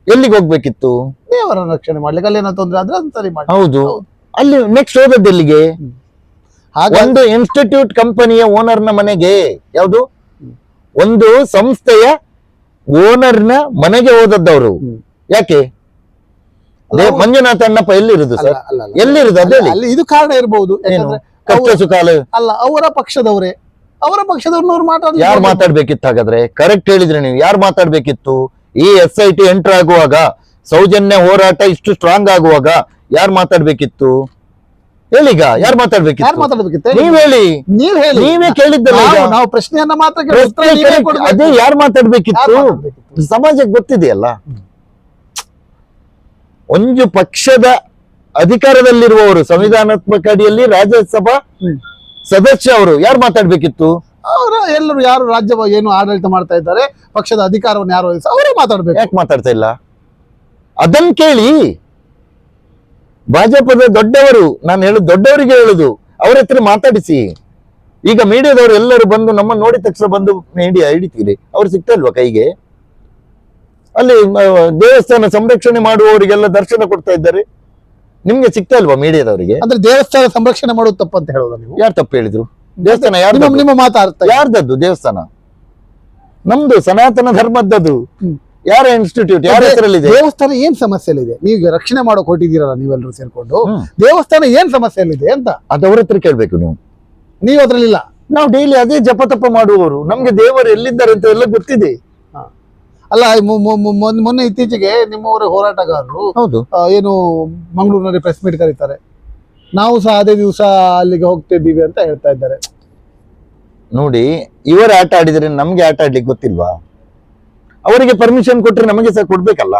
ಎಲ್ಲಿಗೆ ಹೋಗ್ಬೇಕಿತ್ತು? ದೇವರ ರಕ್ಷಣೆ ಮಾಡ್ಲಿಕ್ಕೆ. ಅಲ್ಲಿ ಏನೋ ತೊಂದ್ರೆ ಆದ್ರೆ ಅದು ಸರಿ ಮಾಡಿ. ಹೌದು, ಅಲ್ಲಿ ನೆಕ್ಸ್ಟ್ ಹೋದದ್ದು ಎಲ್ಲಿಗೆ? ಒಂದು ಇನ್ಸ್ಟಿಟ್ಯೂಟ್ ಕಂಪನಿಯ ಓನರ್ನ ಮನೆಗೆ. ಯಾವುದು? ಒಂದು ಸಂಸ್ಥೆಯ ಓನರ್ನ ಮನೆಗೆ ಹೋದದ್ದವರು. ಯಾಕೆ? ಮಂಜುನಾಥ ಅಣ್ಣಪ್ಪ ಎಲ್ಲಿರುದು ಸರ್? ಎಲ್ಲಿರುದು? ಅದೇ ಅಲ್ಲಿ ಇದು ಕಾರಣ ಇರಬಹುದು. ಕಷ್ಟ ಸುಖ ಅಲ್ಲ, ಅವರ ಪಕ್ಷದವ್ರು ಯಾರು ಮಾತಾಡ್ಬೇಕಿತ್ತು ಹಾಗಾದ್ರೆ? ಕರೆಕ್ಟ್ ಹೇಳಿದ್ರೆ ನೀವು. ಯಾರು ಮಾತಾಡ್ಬೇಕಿತ್ತು? ಈ SIT ಎಂಟರ್ ಆಗುವಾಗ, ಸೌಜನ್ಯ ಹೋರಾಟ ಇಷ್ಟು ಸ್ಟ್ರಾಂಗ್ ಆಗುವಾಗ ಯಾರು ಮಾತಾಡ್ಬೇಕಿತ್ತು? ಹೇಳೀಗ ಯಾರು ಮಾತಾಡ್ಬೇಕಿತ್ತು? ನೀವ್ ಹೇಳಿ. ನೀವೇ ಕೇಳಿದ್ದಲ್ಲ. ನಾವು ಪ್ರಶ್ನೆಯನ್ನ ಮಾತ್ರ ಅದೇ ಯಾರು ಮಾತಾಡ್ಬೇಕಿತ್ತು? ಸಮಾಜಕ್ಕೆ ಗೊತ್ತಿದೆಯಲ್ಲ. ಒಂದು ಪಕ್ಷದ ಅಧಿಕಾರದಲ್ಲಿರುವವರು, ಸಂವಿಧಾನಾತ್ಮಕ ಅಡಿಯಲ್ಲಿ ರಾಜ್ಯಸಭಾ ಸದಸ್ಯ ಅವರು ಯಾರು ಮಾತಾಡ್ಬೇಕಿತ್ತು? ಅವರ ಎಲ್ಲರೂ ಯಾರು ರಾಜ್ಯ ಏನು ಆಡಳಿತ ಮಾಡ್ತಾ ಇದ್ದಾರೆ, ಪಕ್ಷದ ಅಧಿಕಾರವನ್ನು ಯಾರು ಅವರೇ ಮಾತಾಡ್ಬೇಕು. ಯಾಕೆ ಮಾತಾಡ್ತಾ ಇಲ್ಲ? ಅದನ್ನ ಕೇಳಿ. ಭಾಜಪದ ದೊಡ್ಡವರು, ನಾನು ಹೇಳುದು ದೊಡ್ಡವರಿಗೆ ಹೇಳುದು, ಅವ್ರ ಹತ್ರ ಮಾತಾಡಿಸಿ. ಈಗ ಮೀಡಿಯಾದವರು ಎಲ್ಲರೂ ಬಂದು ನಮ್ಮ ನೋಡಿದ ತಕ್ಷಣ ಬಂದು ಮೀಡಿಯಾ ಹಿಡಿತೀರಿ, ಅವ್ರು ಸಿಗ್ತಾ ಇಲ್ವಾ ಕೈಗೆ? ಅಲ್ಲಿ ದೇವಸ್ಥಾನ ಸಂರಕ್ಷಣೆ ಮಾಡುವವರಿಗೆಲ್ಲ ದರ್ಶನ ಕೊಡ್ತಾ ಇದ್ದಾರೆ, ನಿಮ್ಗೆ ಸಿಗ್ತಾ ಇಲ್ವಾ ಮೀಡಿಯಾದವರಿಗೆ? ಅಂದ್ರೆ ದೇವಸ್ಥಾನ ಸಂರಕ್ಷಣೆ ಮಾಡೋದು ತಪ್ಪು ಅಂತ ಹೇಳೋದು ನೀವು? ಯಾರು ತಪ್ಪು ಹೇಳಿದ್ರು? ದೇವಸ್ಥಾನ ಯಾರು? ನಿಮ್ಮ ಮಾತಾಡ್ತಾ ಯಾರ್ದದ್ದು ದೇವಸ್ಥಾನ? ನಮ್ದು ಸನಾತನ ಧರ್ಮದ್ದು. ಯಾರ ಇನ್ಸ್ಟಿಟ್ಯೂಟ್? ಯಾರ ಹೆಸರಲ್ಲಿದೆ? ದೇವಸ್ಥಾನ ಏನ್ ಸಮಸ್ಯೆಲಿದೆ? ನೀವು ರಕ್ಷಣೆ ಮಾಡೋಕೆ ಹೊಟ್ಟಿದ್ದೀರಲ್ಲ ನೀವೆಲ್ಲರೂ ಸೇರ್ಕೊಂಡು, ದೇವಸ್ಥಾನ ಏನ್ ಸಮಸ್ಯೆಲಿದೆ ಅಂತ ಅದವ್ರ ಹತ್ರ ಕೇಳ್ಬೇಕು ನೀವು. ನೀವು ಅದ್ರಲ್ಲಿಲ್ಲ. ನಾವು ಡೈಲಿ ಅದೇ ಜಪ ತಪ ಮಾಡುವವರು, ನಮ್ಗೆ ದೇವರು ಎಲ್ಲಿದ್ದಾರೆ ಅಂತ ಎಲ್ಲ ಗೊತ್ತಿದೆ. ಅಲ್ಲ, ಮೊನ್ನೆ ಇತ್ತೀಚೆಗೆ ನಿಮ್ಮವರ ಹೋರಾಟಗಾರರು ಹೌದು ಏನು ಮಂಗಳೂರಿನಲ್ಲಿ ಪ್ರೆಸ್ ಮೀಟ್ ಕರೀತಾರೆ, ನಾವು ಸಹ ಅದೇ ದಿವಸ ಅಲ್ಲಿಗೆ ಹೋಗ್ತಿದ್ದೀವಿ ಅಂತ ಹೇಳ್ತಾ ಇದ್ದಾರೆ. ನೋಡಿ, ಇವರು ಆಟ ಆಡಿದ್ರೆ ನಮ್ಗೆ ಆಟ ಆಡ್ಲಿಕ್ಕೆ ಗೊತ್ತಿಲ್ವಾ? ಅವರಿಗೆ ಪರ್ಮಿಷನ್ ಕೊಟ್ರೆ ನಮಗೆ ಸಹ ಕೊಡ್ಬೇಕಲ್ಲ.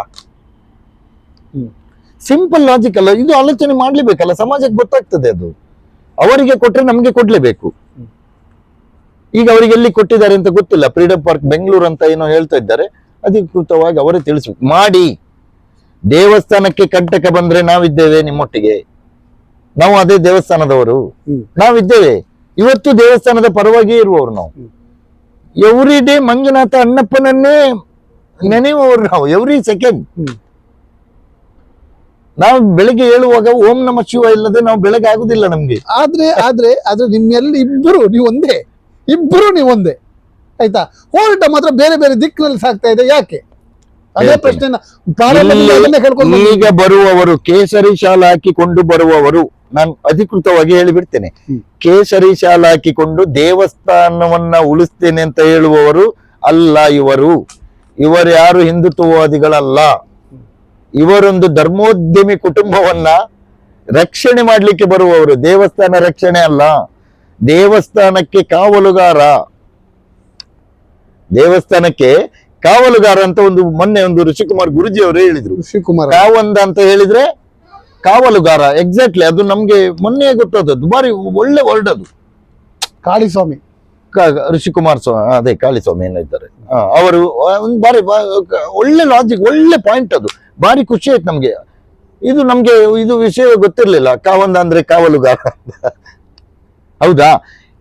ಸಿಂಪಲ್ ಲಾಜಿಕ್ ಅಲ್ಲ ಇದು? ಆಲೋಚನೆ ಮಾಡ್ಲೇಬೇಕಲ್ಲ, ಸಮಾಜಕ್ಕೆ ಗೊತ್ತಾಗ್ತದೆ ಅದು. ಅವರಿಗೆ ಕೊಟ್ರೆ ನಮ್ಗೆ ಕೊಡ್ಲೇಬೇಕು. ಈಗ ಅವರಿಗೆ ಎಲ್ಲಿ ಕೊಟ್ಟಿದ್ದಾರೆ ಅಂತ ಗೊತ್ತಿಲ್ಲ. ಫ್ರೀಡಂ ಪಾರ್ಕ್ ಬೆಂಗಳೂರು ಅಂತ ಏನೋ ಹೇಳ್ತಾ ಇದ್ದಾರೆ, ಅಧಿಕೃತವಾಗಿ ಅವರೇ ತಿಳಿಸ್ಬೇಕು. ಮಾಡಿ. ದೇವಸ್ಥಾನಕ್ಕೆ ಕಂಟಕ ಬಂದ್ರೆ ನಾವಿದ್ದೇವೆ ನಿಮ್ಮೊಟ್ಟಿಗೆ, ನಾವು ಅದೇ ದೇವಸ್ಥಾನದವರು, ನಾವಿದ್ದೇವೆ. ಇವತ್ತು ದೇವಸ್ಥಾನದ ಪರವಾಗಿ ಇರುವವರು ನಾವು. ಎವ್ರಿ ಡೇ ಮಂಜುನಾಥ ಅಣ್ಣಪ್ಪನನ್ನೇ ನೆನೆಯುವವರು ನಾವು, ಎವ್ರಿ ಸೆಕೆಂಡ್. ನಾವು ಬೆಳಗ್ಗೆ ಹೇಳುವಾಗ ಓಂ ನಮ ಶಿವ ಇಲ್ಲದೆ ನಾವು ಬೆಳಗ್ಗೆ ಆಗುದಿಲ್ಲ ನಮ್ಗೆ. ಆದ್ರೆ ನಿಮ್ಮೆಲ್ಲ ಇಬ್ಬರು ನೀವು ಒಂದೇ ಆಯ್ತಾ? ಹೋರಾಟ ಮಾತ್ರ ಬೇರೆ ಬೇರೆ ದಿಕ್ಕಿನಲ್ಲಿ ಸಾಗ್ತಾ ಇದೆ. ಯಾಕೆ? ಅದೇ ಪ್ರಶ್ನೆ ಈಗ ಬರುವವರು ಕೇಸರಿ ಶಾಲೆ ಹಾಕಿಕೊಂಡು ಬರುವವರು, ನಾನು ಅಧಿಕೃತವಾಗಿ ಹೇಳಿಬಿಡ್ತೇನೆ, ಕೇಸರಿ ಶಾಲೆ ಹಾಕಿಕೊಂಡು ದೇವಸ್ಥಾನವನ್ನ ಉಳಿಸ್ತೇನೆ ಅಂತ ಹೇಳುವವರು ಅಲ್ಲ ಇವರು. ಇವರು ಯಾರು ಹಿಂದುತ್ವವಾದಿಗಳಲ್ಲ. ಇವರೊಂದು ಧರ್ಮೋದ್ಯಮಿ ಕುಟುಂಬವನ್ನ ರಕ್ಷಣೆ ಮಾಡ್ಲಿಕ್ಕೆ ಬರುವವರು. ದೇವಸ್ಥಾನ ರಕ್ಷಣೆ ಅಲ್ಲ, ದೇವಸ್ಥಾನಕ್ಕೆ ಕಾವಲುಗಾರ. ದೇವಸ್ಥಾನಕ್ಕೆ ಕಾವಲುಗಾರ ಅಂತ ಮೊನ್ನೆ ಋಷಿಕುಮಾರ್ ಗುರುಜಿ ಅವರು ಹೇಳಿದ್ರು. ಕಾವಂದ ಅಂತ ಹೇಳಿದ್ರೆ ಕಾವಲುಗಾರ. ಎಕ್ಸಾಕ್ಟ್ಲಿ, ಅದು ನಮ್ಗೆ ಮೊನ್ನೆ ಗೊತ್ತಾದದ್ದು. ಬಾರಿ ಒಳ್ಳೆ ವರ್ಡ್ ಅದು. ಕಾಳಿಸ್ವಾಮಿ ಋಷಿಕುಮಾರ್ ಸ್ವಾಮಿ, ಅದೇ ಕಾಳಿಸ್ವಾಮಿ ಏನಿದ್ದಾರೆ ಅವರು, ಒಂದು ಬಾರಿ ಒಳ್ಳೆ ಲಾಜಿಕ್, ಒಳ್ಳೆ ಪಾಯಿಂಟ್ ಅದು. ಬಾರಿ ಖುಷಿ ಆಯ್ತು ನಮ್ಗೆ. ನಮ್ಗೆ ಇದು ವಿಷಯ ಗೊತ್ತಿರ್ಲಿಲ್ಲ, ಕಾವಂದ ಅಂದ್ರೆ ಕಾವಲುಗಾರ. ಹೌದಾ?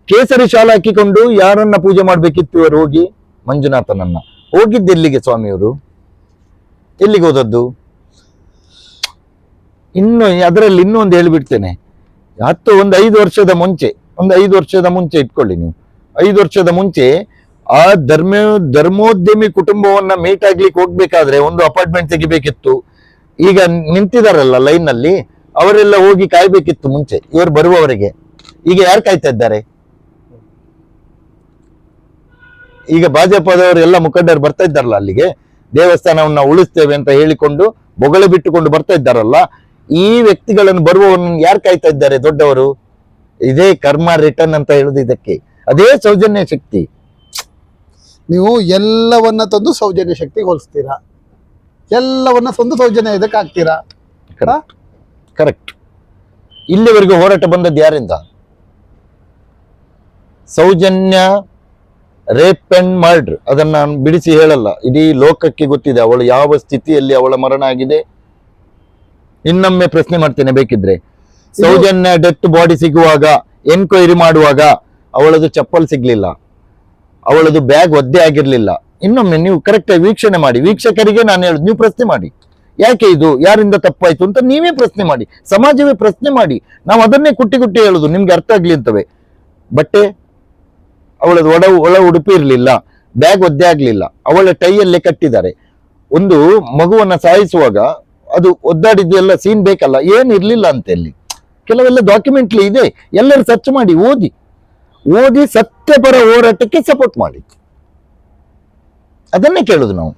ಕೇಸರಿ ಶಾಲೆ ಹಾಕಿಕೊಂಡು ಯಾರನ್ನ ಪೂಜೆ ಮಾಡ್ಬೇಕಿತ್ತು ಇವರು? ಹೋಗಿ ಮಂಜುನಾಥನನ್ನ. ಹೋಗಿದ್ದು ಎಲ್ಲಿಗೆ ಸ್ವಾಮಿಯವರು? ಎಲ್ಲಿಗೆ ಹೋದದ್ದು? ಇನ್ನು ಅದರಲ್ಲಿ ಇನ್ನೊಂದು ಹೇಳ್ಬಿಡ್ತೇನೆ. ಒಂದು 5 ವರ್ಷದ ಮುಂಚೆ, ಒಂದು 5 ವರ್ಷದ ಮುಂಚೆ ಇಟ್ಕೊಳ್ಳಿ ನೀವು. 5 ವರ್ಷದ ಮುಂಚೆ ಆ ಧರ್ಮೋದ್ಯಮಿ ಕುಟುಂಬವನ್ನ ಮೀಟ್ ಆಗ್ಲಿಕ್ಕೆ ಹೋಗ್ಬೇಕಾದ್ರೆ ಒಂದು ಅಪಾರ್ಟ್ಮೆಂಟ್ ತೆಗಿಬೇಕಿತ್ತು. ಈಗ ನಿಂತಿದಾರಲ್ಲ ಲೈನ್ ನಲ್ಲಿ, ಅವರೆಲ್ಲ ಹೋಗಿ ಕಾಯ್ಬೇಕಿತ್ತು ಮುಂಚೆ ಇವರು ಬರುವವರೆಗೆ. ಈಗ ಯಾರು ಕಾಯ್ತಾ ಇದ್ದಾರೆ? ಈಗ ಭಾಜಪದವರು ಎಲ್ಲ ಮುಖಂಡರು ಬರ್ತಾ ಇದ್ದಾರಲ್ಲ ಅಲ್ಲಿಗೆ, ದೇವಸ್ಥಾನವನ್ನ ಉಳಿಸ್ತೇವೆ ಅಂತ ಹೇಳಿಕೊಂಡು ಬೊಗಳೆ ಬಿಟ್ಟುಕೊಂಡು ಬರ್ತಾ ಇದ್ದಾರಲ್ಲ. ಈ ವ್ಯಕ್ತಿಗಳನ್ನು ಬರುವವರನ್ನು ಯಾರು ಕಾಯ್ತಾ ಇದ್ದಾರೆ? ದೊಡ್ಡವರು. ಇದೇ ಕರ್ಮ ರಿಟರ್ನ್ ಅಂತ ಹೇಳುದು ಇದಕ್ಕೆ. ಅದೇ ಸೌಜನ್ಯ ಶಕ್ತಿ. ನೀವು ಎಲ್ಲವನ್ನ ತಂದು ಸೌಜನ್ಯ ಶಕ್ತಿಗೆ ಹೋಲಿಸ್ತೀರಾ, ಎಲ್ಲವನ್ನ ತಂದು ಸೌಜನ್ಯ ಇದಕ್ಕೆ ಹಾಕ್ತೀರಾ. ಕರೆಕ್ಟ್. ಇಲ್ಲಿವರೆಗೂ ಹೋರಾಟ ಬಂದದ್ದು ಯಾರಿಂದ? ಸೌಜನ್ಯ ರೇಪ್ ಅಂಡ್ ಮರ್ಡರ್, ಅದನ್ನ ನಾನು ಬಿಡಿಸಿ ಹೇಳಲ್ಲ, ಇಡೀ ಲೋಕಕ್ಕೆ ಗೊತ್ತಿದೆ ಅವಳು ಯಾವ ಸ್ಥಿತಿಯಲ್ಲಿ ಅವಳ ಮರಣ ಆಗಿದೆ. ಇನ್ನೊಮ್ಮೆ ಪ್ರಶ್ನೆ ಮಾಡ್ತೇನೆ ಬೇಕಿದ್ರೆ. ಸೌಜನ್ಯ ಡೆತ್ ಬಾಡಿ ಸಿಗುವಾಗ, ಎನ್ಕ್ವೈರಿ ಮಾಡುವಾಗ ಅವಳದು ಚಪ್ಪಲ್ ಸಿಗ್ಲಿಲ್ಲ, ಅವಳದು ಬ್ಯಾಗ್ ಒದ್ದೆ ಆಗಿರ್ಲಿಲ್ಲ. ಇನ್ನೊಮ್ಮೆ ನೀವು ಕರೆಕ್ಟ್ ಆಗಿ ವೀಕ್ಷಣೆ ಮಾಡಿ. ವೀಕ್ಷಕರಿಗೆ ನಾನು ಹೇಳುದು, ನೀವು ಪ್ರಶ್ನೆ ಮಾಡಿ, ಯಾಕೆ ಇದು, ಯಾರಿಂದ ತಪ್ಪಾಯ್ತು ಅಂತ ನೀವೇ ಪ್ರಶ್ನೆ ಮಾಡಿ, ಸಮಾಜವೇ ಪ್ರಶ್ನೆ ಮಾಡಿ. ನಾವು ಅದನ್ನೇ ಕುಟ್ಟಿ ಕುಟ್ಟಿ ಹೇಳುದು ನಿಮ್ಗೆ ಅರ್ಥ ಆಗ್ಲಿ ಅಂತವೆ. ಬಟ್ಟೆ ಅವಳದು ಒಳ ಉಡುಪಿ ಇರ್ಲಿಲ್ಲ, ಬ್ಯಾಗ್ ಒದ್ದೆ ಆಗ್ಲಿಲ್ಲ, ಅವಳ ಟೈಯಲ್ಲೇ ಕಟ್ಟಿದ್ದಾರೆ. ಒಂದು ಮಗುವನ್ನ ಸಾಯಿಸುವಾಗ ಅದು ಒದ್ದಾಡಿದ್ದು ಎಲ್ಲ ಸೀನ್ ಬೇಕಲ್ಲ, ಏನ್ ಇರ್ಲಿಲ್ಲ ಅಂತ ಅಲ್ಲಿ ಕೆಲವೆಲ್ಲ ಡಾಕ್ಯುಮೆಂಟ್ಲಿ ಇದೆ. ಎಲ್ಲರೂ ಸರ್ಚ್ ಮಾಡಿ ಓದಿ ಸತ್ಯಪರ ಹೋರಾಟಕ್ಕೆ ಸಪೋರ್ಟ್ ಮಾಡಿ. ಅದನ್ನೇ ಕೇಳುದು ನಾವು.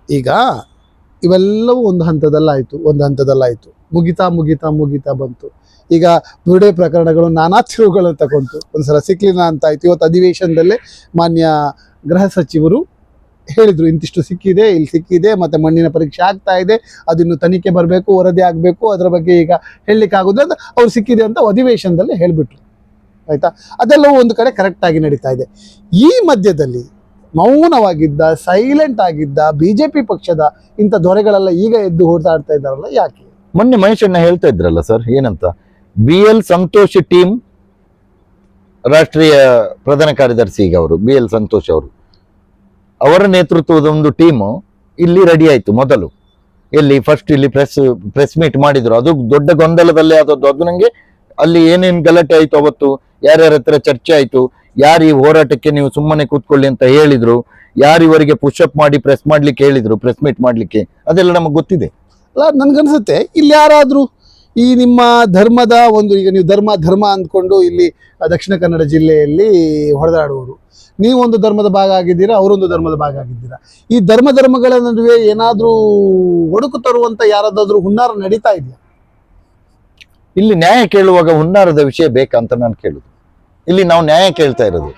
ಈಗ ಇವೆಲ್ಲವೂ ಒಂದು ಹಂತದಲ್ಲಾಯ್ತು, ಮುಗಿತಾ ಬಂತು. ಈಗ ಬುರುಡೆ ಪ್ರಕರಣಗಳು ನಾನಾ ತಿರುವುಗಳನ್ನು ತಗೊಂತು. ಒಂದ್ಸಲ ಸಿಕ್ಲಿಲ್ಲ ಅಂತ ಆಯ್ತು. ಇವತ್ತು ಅಧಿವೇಶನದಲ್ಲೇ ಮಾನ್ಯ ಗೃಹ ಸಚಿವರು ಹೇಳಿದ್ರು, ಇಂತಿಷ್ಟು ಸಿಕ್ಕಿದೆ, ಇಲ್ಲಿ ಸಿಕ್ಕಿದೆ, ಮತ್ತೆ ಮಣ್ಣಿನ ಪರೀಕ್ಷೆ ಆಗ್ತಾ ಇದೆ, ಅದಿನ್ನು ತನಿಖೆ ಬರಬೇಕು, ವರದಿ ಆಗಬೇಕು, ಅದರ ಬಗ್ಗೆ ಈಗ ಹೇಳಲಿಕ್ಕೆ ಆಗೋದು ಅಂತ ಅವ್ರು ಸಿಕ್ಕಿದೆ ಅಂತ ಅಧಿವೇಶನದಲ್ಲೇ ಹೇಳಿಬಿಟ್ರು. ಆಯ್ತಾ? ಅದೆಲ್ಲವೂ ಒಂದು ಕಡೆ ಕರೆಕ್ಟ್ ಆಗಿ ನಡೀತಾ ಇದೆ. ಈ ಮಧ್ಯದಲ್ಲಿ ಮೌನವಾಗಿದ್ದ, ಸೈಲೆಂಟ್ ಆಗಿದ್ದ ಬಿಜೆಪಿ ಪಕ್ಷದ ಇಂಥ ದೊರೆಗಳೆಲ್ಲ ಈಗ ಎದ್ದು ಓಡಾಡ್ತಾ ಇದ್ದಾರಲ್ಲ, ಯಾಕೆ? ಮೊನ್ನೆ ಮಹೇಶಣ್ಣ ಹೇಳ್ತಾ ಇದ್ರಲ್ಲ ಸರ್, ಏನಂತ, BL ಸಂತೋಷ್ ಟೀಮ್ ರಾಷ್ಟ್ರೀಯ ಪ್ರಧಾನ ಕಾರ್ಯದರ್ಶಿ ಈಗ ಅವರು BL ಸಂತೋಷ್ ಅವರು, ಅವರ ನೇತೃತ್ವದ ಒಂದು ಟೀಮು ಇಲ್ಲಿ ರೆಡಿ ಆಯ್ತು. ಮೊದಲು ಇಲ್ಲಿ ಫಸ್ಟ್ ಇಲ್ಲಿ ಪ್ರೆಸ್ ಮೀಟ್ ಮಾಡಿದ್ರು. ಅದು ದೊಡ್ಡ ಗೊಂದಲದಲ್ಲೇ ಆದದ್ದು. ಅದು ನಂಗೆ ಅಲ್ಲಿ ಏನೇನ್ ಗಲಾಟೆ ಆಯ್ತು, ಅವತ್ತು ಯಾರ್ಯಾರ ಹತ್ರ ಚರ್ಚೆ ಆಯ್ತು, ಯಾರು ಈ ಹೋರಾಟಕ್ಕೆ ನೀವು ಸುಮ್ಮನೆ ಕೂತ್ಕೊಳ್ಳಿ ಅಂತ ಹೇಳಿದ್ರು, ಯಾರು ಇವರಿಗೆ ಪುಷಪ್ ಮಾಡಿ ಪ್ರೆಸ್ ಮಾಡ್ಲಿಕ್ಕೆ ಹೇಳಿದ್ರು, ಪ್ರೆಸ್ ಮೀಟ್ ಮಾಡ್ಲಿಕ್ಕೆ, ಅದೆಲ್ಲ ನಮಗೆ ಗೊತ್ತಿದೆ. ಅಲ್ಲ, ನನ್ಗನ್ಸುತ್ತೆ ಇಲ್ಲಿ ಯಾರಾದ್ರೂ ಈ ನಿಮ್ಮ ಧರ್ಮದ ಒಂದು, ಈಗ ನೀವು ಧರ್ಮ ಅಂದ್ಕೊಂಡು ಇಲ್ಲಿ ದಕ್ಷಿಣ ಕನ್ನಡ ಜಿಲ್ಲೆಯಲ್ಲಿ ಹೊಡೆದಾಡುವವರು, ನೀವೊಂದು ಧರ್ಮದ ಭಾಗ ಆಗಿದ್ದೀರಾ, ಅವರೊಂದು ಧರ್ಮದ ಭಾಗ ಆಗಿದ್ದೀರಾ. ಈ ಧರ್ಮಗಳ ನಡುವೆ ಏನಾದ್ರೂ ಒಡುಕು ತರುವಂತ ಯಾರಾದ್ರೂ ಹುನ್ನಾರ ನಡೀತಾ ಇದೆಯಾ? ಇಲ್ಲಿ ನ್ಯಾಯ ಕೇಳುವಾಗ ಹುನ್ನಾರದ ವಿಷಯ ಬೇಕಂತ ನಾನು ಕೇಳುದು. ಇಲ್ಲಿ ನಾವು ನ್ಯಾಯ ಕೇಳ್ತಾ ಇರೋದು,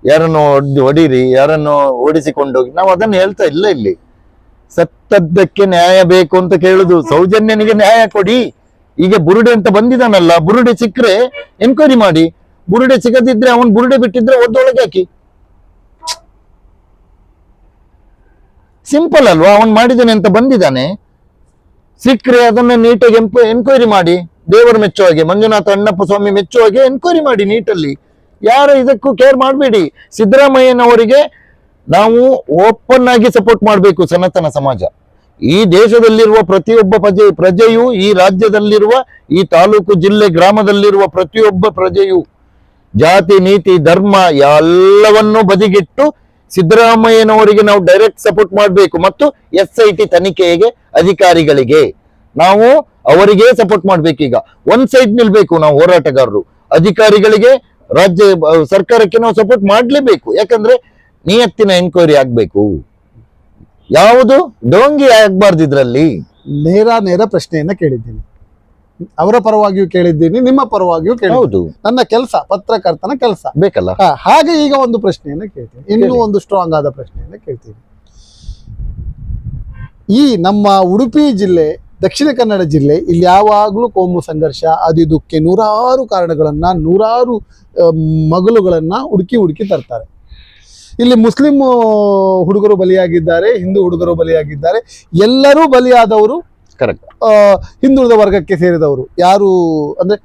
ಯಾರನ್ನು ಹೊಡೀರಿ, ಯಾರನ್ನು ಓಡಿಸಿಕೊಂಡೋಗಿ, ನಾವು ಅದನ್ನು ಹೇಳ್ತಾ ಇಲ್ಲ. ಇಲ್ಲಿ ಸತ್ತದ್ದಕ್ಕೆ ನ್ಯಾಯ ಬೇಕು ಅಂತ ಕೇಳುದು. ಸೌಜನ್ಯನಿಗೆ ನ್ಯಾಯ ಕೊಡಿ. ಈಗ ಬುರುಡೆ ಅಂತ ಬಂದಿದ್ದಾನಲ್ಲ, ಬುರುಡೆ ಸಿಕ್ಕರೆ ಎನ್ಕ್ವೈರಿ ಮಾಡಿ, ಬುರುಡೆ ಸಿಗದಿದ್ರೆ ಅವನ್ ಬುರುಡೆ ಬಿಟ್ಟಿದ್ರೆ ಒದ್ದೊಳಗೆ ಹಾಕಿ. ಸಿಂಪಲ್ ಅಲ್ವಾ? ಅವನ್ ಮಾಡಿದ್ದಾನೆ ಅಂತ ಬಂದಿದ್ದಾನೆ, ಸಿಕ್ಕರೆ ಅದನ್ನ ನೀಟಾಗಿ ಎನ್ಕ್ವೈರಿ ಮಾಡಿ, ದೇವರು ಮೆಚ್ಚುವ ಹಾಗೆ, ಮಂಜುನಾಥ ಅಣ್ಣಪ್ಪ ಸ್ವಾಮಿ ಮೆಚ್ಚುವ ಹಾಗೆ ಎನ್ಕ್ವೈರಿ ಮಾಡಿ ನೀಟಲ್ಲಿ. ಯಾರು ಇದಕ್ಕೂ ಕೇರ್ ಮಾಡಬೇಡಿ. ಸಿದ್ದರಾಮಯ್ಯನವರಿಗೆ ನಾವು ಓಪನ್ ಆಗಿ ಸಪೋರ್ಟ್ ಮಾಡಬೇಕು. ಸನಾತನ ಸಮಾಜ, ಈ ದೇಶದಲ್ಲಿರುವ ಪ್ರತಿಯೊಬ್ಬ ಪ್ರಜೆಯು, ಈ ರಾಜ್ಯದಲ್ಲಿರುವ, ಈ ತಾಲೂಕು, ಜಿಲ್ಲೆ, ಗ್ರಾಮದಲ್ಲಿರುವ ಪ್ರತಿಯೊಬ್ಬ ಪ್ರಜೆಯು ಜಾತಿ, ನೀತಿ, ಧರ್ಮ ಎಲ್ಲವನ್ನೂ ಬದಿಗಿಟ್ಟು ಸಿದ್ದರಾಮಯ್ಯನವರಿಗೆ ನಾವು ಡೈರೆಕ್ಟ್ ಸಪೋರ್ಟ್ ಮಾಡಬೇಕು. ಮತ್ತು SIT ತನಿಖೆಗೆ ಅಧಿಕಾರಿಗಳಿಗೆ ನಾವು ಅವರಿಗೆ ಸಪೋರ್ಟ್ ಮಾಡ್ಬೇಕು. ಈಗ ಒಂದ್ ಸೈಡ್ ನಿಲ್ಬೇಕು ನಾವು ಹೋರಾಟಗಾರರು. ಅಧಿಕಾರಿಗಳಿಗೆ, ರಾಜ್ಯ ಸರ್ಕಾರಕ್ಕೆ ನಾವು ಸಪೋರ್ಟ್ ಮಾಡ್ಲೇಬೇಕು. ಯಾಕಂದ್ರೆ ನಿಯತ್ತಿನ ಎನ್ಕ್ವೈರಿ ಆಗ್ಬೇಕು, ಯಾವುದು ಡೋಂಗಿ ಆಗ್ಬಾರ್ದು. ಇದ್ರಲ್ಲಿ ನೇರ ಪ್ರಶ್ನೆಯನ್ನ ಕೇಳಿದ್ದೀನಿ, ಅವರ ಪರವಾಗಿಯೂ ಕೇಳಿದ್ದೀನಿ, ನಿಮ್ಮ ಪರವಾಗಿಯೂ ಹೌದು. ನನ್ನ ಕೆಲಸ, ಪತ್ರಕರ್ತನ ಕೆಲಸ ಬೇಕಲ್ಲ. ಹಾಗೆ ಈಗ ಒಂದು ಪ್ರಶ್ನೆಯನ್ನ ಕೇಳ್ತೀನಿ, ಇನ್ನೂ ಒಂದು ಸ್ಟ್ರಾಂಗ್ ಆದ ಪ್ರಶ್ನೆಯನ್ನ ಕೇಳ್ತೀನಿ. ಈ ನಮ್ಮ ಉಡುಪಿ ಜಿಲ್ಲೆ, ದಕ್ಷಿಣ ಕನ್ನಡ ಜಿಲ್ಲೆ, ಇಲ್ಲಿ ಯಾವಾಗಲೂ ಕೋಮು ಸಂಘರ್ಷ ಅದಿದಕ್ಕೆ ನೂರಾರು ಕಾರಣಗಳನ್ನ, ನೂರಾರು ಮಗಲುಗಳನ್ನ ಹುಡುಕಿ ತರ್ತಾರೆ. ಇಲ್ಲಿ ಮುಸ್ಲಿಂ ಹುಡುಗರು ಬಲಿಯಾಗಿದ್ದಾರೆ, ಹಿಂದೂ ಹುಡುಗರು ಬಲಿಯಾಗಿದ್ದಾರೆ. ಎಲ್ಲರೂ ಬಲಿಯಾದವರು ಕರೆಕ್ಟ್ ಹಿಂದುಳಿದ ವರ್ಗಕ್ಕೆ ಸೇರಿದವರು. ಯಾರು ಅಂದ್ರೆ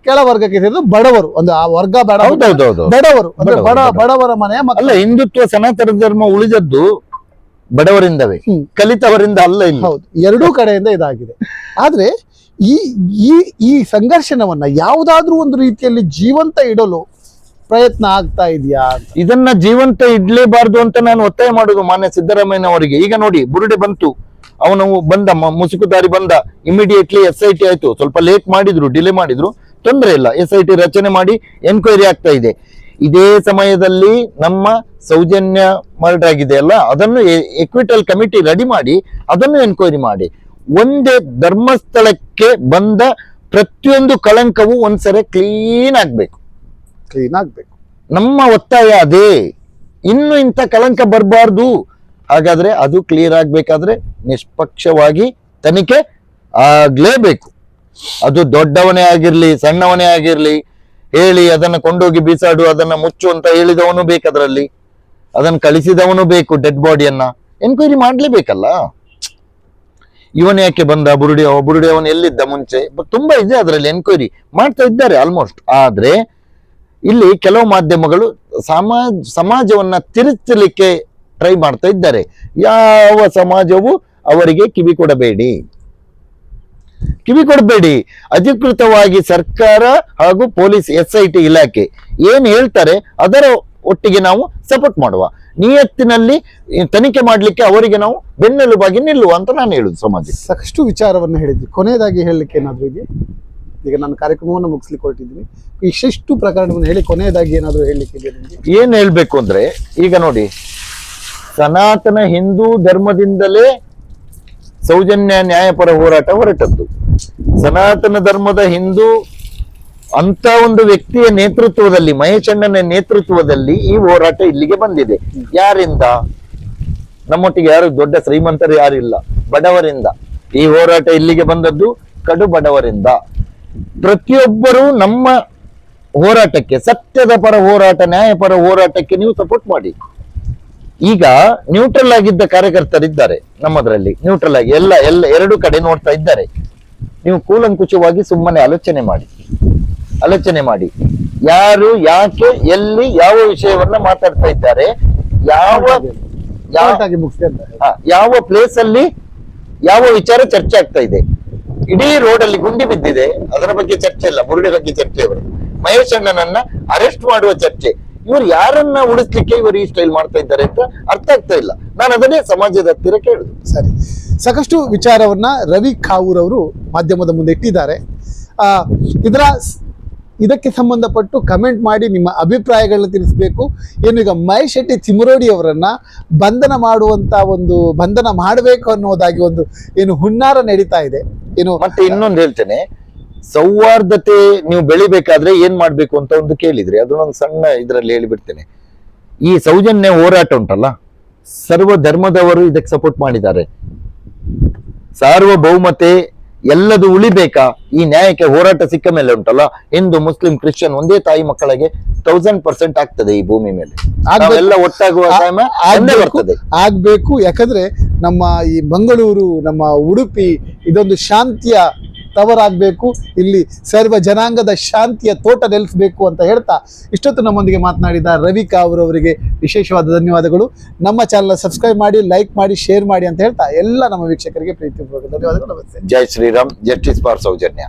ಕೆಳ ವರ್ಗಕ್ಕೆ ಸೇರಿದ ಬಡವರು, ಅಂದ್ರೆ ಆ ವರ್ಗ ಬಡವರು, ಅಂದ್ರೆ ಬಡವರ ಮನೆಯ ಮಕ್ಕಳು. ಅಲ್ಲ, ಹಿಂದುತ್ವ ಸನಾತನ ಧರ್ಮ ಉಳಿದದ್ದು ಬಡವರಿಂದವೇ, ಹ್ಮ್. ಕಲಿತವರಿಂದ ಅಲ್ಲ ಇಲ್ಲಿ. ಹೌದು, ಎರಡೂ ಕಡೆಯಿಂದ ಇದಾಗಿದೆ. ಆದ್ರೆ ಈ ಈ ಈ ಸಂಘರ್ಷಣವನ್ನ ಯಾವುದಾದ್ರೂ ಒಂದು ರೀತಿಯಲ್ಲಿ ಜೀವಂತ ಇಡಲು ಪ್ರಯತ್ನ ಆಗ್ತಾ ಇದೆಯಾ ಅಂತ. ಇದನ್ನ ಜೀವಂತ ಇಡ್ಲೇಬಾರ್ದು ಅಂತ ನಾನು ಒತ್ತಾಯ ಮಾಡುದು ಮಾನ್ಯ ಸಿದ್ದರಾಮಯ್ಯನವರಿಗೆ. ಈಗ ನೋಡಿ, ಬುರುಡೆ ಬಂತು, ಅವನು ಬಂದ, ಮುಸುಕುದಾರಿ ಬಂದ, ಇಮಿಡಿಯೇಟ್ಲಿ SIT ಆಯ್ತು. ಸ್ವಲ್ಪ ಲೇಟ್ ಮಾಡಿದ್ರು, ಡಿಲೇ ಮಾಡಿದ್ರು, ತೊಂದರೆ ಇಲ್ಲ, SIT ರಚನೆ ಮಾಡಿ ಎನ್ಕ್ವೈರಿ ಆಗ್ತಾ ಇದೆ. ಇದೇ ಸಮಯದಲ್ಲಿ ನಮ್ಮ ಸೌಜನ್ಯ ಮರ್ಡರ್ ಆಗಿದೆ ಅಲ್ಲ, ಅದನ್ನು ಎಕ್ವಿಟಲ್ ಕಮಿಟಿ ರೆಡಿ ಮಾಡಿ ಅದನ್ನು ಎನ್ಕ್ವೈರಿ ಮಾಡಿ. ಒಂದೇ ಧರ್ಮಸ್ಥಳಕ್ಕೆ ಬಂದ ಪ್ರತಿಯೊಂದು ಕಳಂಕವು ಒಂದ್ಸರಿ ಕ್ಲೀನ್ ಆಗ್ಬೇಕು. ನಮ್ಮ ಒತ್ತಾಯ ಅದೇ. ಇನ್ನು ಇಂಥ ಕಳಂಕ ಬರಬಾರ್ದು. ಹಾಗಾದ್ರೆ ಅದು ಕ್ಲಿಯರ್ ಆಗ್ಬೇಕಾದ್ರೆ ನಿಷ್ಪಕ್ಷವಾಗಿ ತನಿಖೆ ಆಗ್ಲೇಬೇಕು. ಅದು ದೊಡ್ಡವನೇ ಆಗಿರ್ಲಿ, ಸಣ್ಣವನೇ ಆಗಿರ್ಲಿ, ಹೇಳಿ ಅದನ್ನ ಕೊಂಡೋಗಿ ಬೀಸಾಡು, ಅದನ್ನ ಮುಚ್ಚು ಅಂತ ಹೇಳಿದವನು ಬೇಕದ್ರಲ್ಲಿ, ಅದನ್ನ ಕಳಿಸಿದವನು ಬೇಕು. Dead ಬಾಡಿಯನ್ನ enquiry ಮಾಡ್ಲೇಬೇಕಲ್ಲ. ಇವನ್ ಯಾಕೆ ಬಂದ, ಬುರುಡಿ ಅವನು ಎಲ್ಲಿದ್ದ ಮುಂಚೆ, ತುಂಬಾ ಇದೆ ಅದರಲ್ಲಿ, ಎನ್ಕ್ವೈರಿ ಮಾಡ್ತಾ ಇದ್ದಾರೆ ಆಲ್ಮೋಸ್ಟ್. ಆದ್ರೆ ಇಲ್ಲಿ ಕೆಲವು ಮಾಧ್ಯಮಗಳು ಸಮಾಜವನ್ನ ತಿರುಚಲಿಕ್ಕೆ ಟ್ರೈ ಮಾಡ್ತಾ ಇದ್ದಾರೆ. ಯಾವ ಸಮಾಜವು ಅವರಿಗೆ ಕಿವಿ ಕೊಡಬೇಡಿ. ಅಧಿಕೃತವಾಗಿ ಸರ್ಕಾರ ಹಾಗೂ ಪೊಲೀಸ್ SIT ಇಲಾಖೆ ಏನ್ ಹೇಳ್ತಾರೆ ಅದರ ಒಟ್ಟಿಗೆ ನಾವು ಸಪೋರ್ಟ್ ಮಾಡುವ ನಿಯತ್ತಿನಲ್ಲಿ ತನಿಖೆ ಮಾಡ್ಲಿಕ್ಕೆ ಅವರಿಗೆ ನಾವು ಬೆನ್ನೆಲುಬಾಗಿ ನಿಲ್ಲುವ ಅಂತ ನಾನು ಹೇಳುದು. ಸಮಾಜಕ್ಕೆ ಸಾಕಷ್ಟು ವಿಚಾರವನ್ನು ಹೇಳಿದ್ವಿ. ಕೊನೆಯದಾಗಿ ಹೇಳಲಿಕ್ಕೆ ಏನಾದ್ರು ಇದೆಯಾ? ಈಗ ನಾನು ಕಾರ್ಯಕ್ರಮವನ್ನು ಮುಗಿಸ್ಲಿಕ್ಕೆ ಹೊರಟಿದ್ದೀನಿ. ಇಷ್ಟು ಪ್ರಕರಣವನ್ನು ಹೇಳಿ ಕೊನೆಯದಾಗಿ ಏನಾದ್ರು ಹೇಳಲಿಕ್ಕೆ ಇದೆಯಾ ನಿಮಗೆ? ಏನ್ ಹೇಳ್ಬೇಕು ಅಂದ್ರೆ, ಈಗ ನೋಡಿ, ಸನಾತನ ಹಿಂದೂ ಧರ್ಮದಿಂದಲೇ ಸೌಜನ್ಯ ನ್ಯಾಯಪರ ಹೋರಾಟ ಹೊರಟದ್ದು. ಸನಾತನ ಧರ್ಮದ ಹಿಂದೂ ಅಂತ ಒಂದು ವ್ಯಕ್ತಿಯ ನೇತೃತ್ವದಲ್ಲಿ, ಮಹೇಶ್ ಅಣ್ಣನ ನೇತೃತ್ವದಲ್ಲಿ ಈ ಹೋರಾಟ ಇಲ್ಲಿಗೆ ಬಂದಿದೆ. ಯಾರಿಂದ? ನಮ್ಮೊಟ್ಟಿಗೆ ಯಾರು ದೊಡ್ಡ ಶ್ರೀಮಂತರು ಯಾರಿಲ್ಲ, ಬಡವರಿಂದ ಈ ಹೋರಾಟ ಇಲ್ಲಿಗೆ ಬಂದದ್ದು, ಕಡು ಬಡವರಿಂದ. ಪ್ರತಿಯೊಬ್ಬರು ನಮ್ಮ ಹೋರಾಟಕ್ಕೆ, ಸತ್ಯದ ಪರ ಹೋರಾಟ, ನ್ಯಾಯಪರ ಹೋರಾಟಕ್ಕೆ ನೀವು ಸಪೋರ್ಟ್ ಮಾಡಿ. ಈಗ ನ್ಯೂಟ್ರಲ್ ಆಗಿದ್ದ ಕಾರ್ಯಕರ್ತರಿದ್ದಾರೆ ನಮ್ಮದ್ರಲ್ಲಿ, ನ್ಯೂಟ್ರಲ್ ಆಗಿ ಎಲ್ಲ ಎರಡು ಕಡೆ ನೋಡ್ತಾ ಇದ್ದಾರೆ. ನೀವು ಕೂಲಂಕುಷವಾಗಿ ಸುಮ್ಮನೆ ಆಲೋಚನೆ ಮಾಡಿ, ಯಾರು, ಯಾಕೆ, ಎಲ್ಲಿ, ಯಾವ ವಿಷಯವನ್ನ ಮಾತಾಡ್ತಾ ಇದ್ದಾರೆ, ಯಾವ ಪ್ಲೇಸ್ ಅಲ್ಲಿ ಯಾವ ವಿಚಾರ ಚರ್ಚೆ ಆಗ್ತಾ ಇದೆ. ಇಡೀ ರೋಡ್ ಅಲ್ಲಿ ಗುಂಡಿ ಬಿದ್ದಿದೆ, ಅದರ ಬಗ್ಗೆ ಚರ್ಚೆ ಇಲ್ಲ. ಬುರುಡೆ ಬಗ್ಗೆ ಚರ್ಚೆ, ಇವರು ಮಹೇಶ್ ಅಣ್ಣನನ್ನ ಅರೆಸ್ಟ್ ಮಾಡುವ ಚರ್ಚೆ. ಇವರು ಯಾರನ್ನ ಉಳಿಸ್ಲಿಕ್ಕೆ ಇವರು ಈ ಸ್ಟೈಲ್ ಮಾಡ್ತಾ ಇದ್ದಾರೆ ಅಂತ ಅರ್ಥ ಆಗ್ತಾ ಇಲ್ಲ. ನಾನು ಅದನ್ನೇ ಸಮಾಜದ ಹತ್ತಿರ ಕೇಳುದು. ಸರಿ, ಸಾಕಷ್ಟು ವಿಚಾರವನ್ನ ರವಿ ಕಾವೂರ್ ಅವರು ಮಾಧ್ಯಮದ ಮುಂದೆ ಇಟ್ಟಿದ್ದಾರೆ. ಇದಕ್ಕೆ ಸಂಬಂಧಪಟ್ಟು ಕಮೆಂಟ್ ಮಾಡಿ ನಿಮ್ಮ ಅಭಿಪ್ರಾಯಗಳನ್ನ ತಿಳಿಸಬೇಕು. ಏನು ಈಗ ಮಹೇಶ್ ಶೆಟ್ಟಿ ಚಿಮರೋಡಿ ಅವರನ್ನ ಬಂಧನ ಮಾಡಬೇಕು ಅನ್ನೋದಾಗಿ ಒಂದು ಏನು ಹುನ್ನಾರ ನಡೀತಾ ಇದೆ. ಏನು ಮತ್ತೆ ಇನ್ನೊಂದು ಹೇಳ್ತೇನೆ, ಸೌಹಾರ್ದತೆ ನೀವು ಬೆಳಿಬೇಕಾದ್ರೆ ಏನ್ ಮಾಡ್ಬೇಕು ಅಂತ ಒಂದು ಕೇಳಿದ್ರಿ, ಅದನ್ನೊಂದು ಸಣ್ಣ ಇದ್ರಲ್ಲಿ ಹೇಳಿಬಿಡ್ತೇನೆ. ಈ ಸೌಜನ್ಯ ಹೋರಾಟ ಉಂಟಲ್ಲ, ಸರ್ವ ಧರ್ಮದವರು ಇದಕ್ಕೆ ಸಪೋರ್ಟ್ ಮಾಡಿದ್ದಾರೆ. ಸಾರ್ವಭೌಮತೆ ಎಲ್ಲದು ಉಳಿಬೇಕಾ, ಈ ನ್ಯಾಯಕ್ಕೆ ಹೋರಾಟ ಸಿಕ್ಕ ಮೇಲೆ ಉಂಟಲ್ಲ, ಹಿಂದೂ ಮುಸ್ಲಿಂ ಕ್ರಿಶ್ಚಿಯನ್ ಒಂದೇ ತಾಯಿ ಮಕ್ಕಳಿಗೆ 1000% ಆಗ್ತದೆ ಈ ಭೂಮಿ ಮೇಲೆ. ಎಲ್ಲ ಒಟ್ಟಾಗುವ ಬರ್ತದೆ, ಆಗ್ಬೇಕು. ಯಾಕಂದ್ರೆ ನಮ್ಮ ಈ ಮಂಗಳೂರು, ನಮ್ಮ ಉಡುಪಿ ಇದೊಂದು ಶಾಂತಿಯ ತವರಾಗಬೇಕು. ಇಲ್ಲಿ ಸರ್ವ ಜನಾಂಗದ ಶಾಂತಿಯ ತೋಟ ನೆಲೆಸಬೇಕು ಅಂತ ಹೇಳ್ತಾ ಇಷ್ಟೊತ್ತು ನಮ್ಮೊಂದಿಗೆ ಮಾತನಾಡಿದ ರವಿ ಕಾವೂರ್ ಅವರಿಗೆ ವಿಶೇಷವಾದ ಧನ್ಯವಾದಗಳು. ನಮ್ಮ ಚಾನಲ್ ಸಬ್ಸ್ಕ್ರೈಬ್ ಮಾಡಿ, ಲೈಕ್ ಮಾಡಿ, ಶೇರ್ ಮಾಡಿ ಅಂತ ಹೇಳ್ತಾ ಎಲ್ಲ ನಮ್ಮ ವೀಕ್ಷಕರಿಗೆ ಪ್ರೀತಿಪೂರ್ವಕ ಧನ್ಯವಾದಗಳು. ನಮಸ್ತೆ. ಜೈ ಶ್ರೀರಾಮ್. Justice for Soujanya.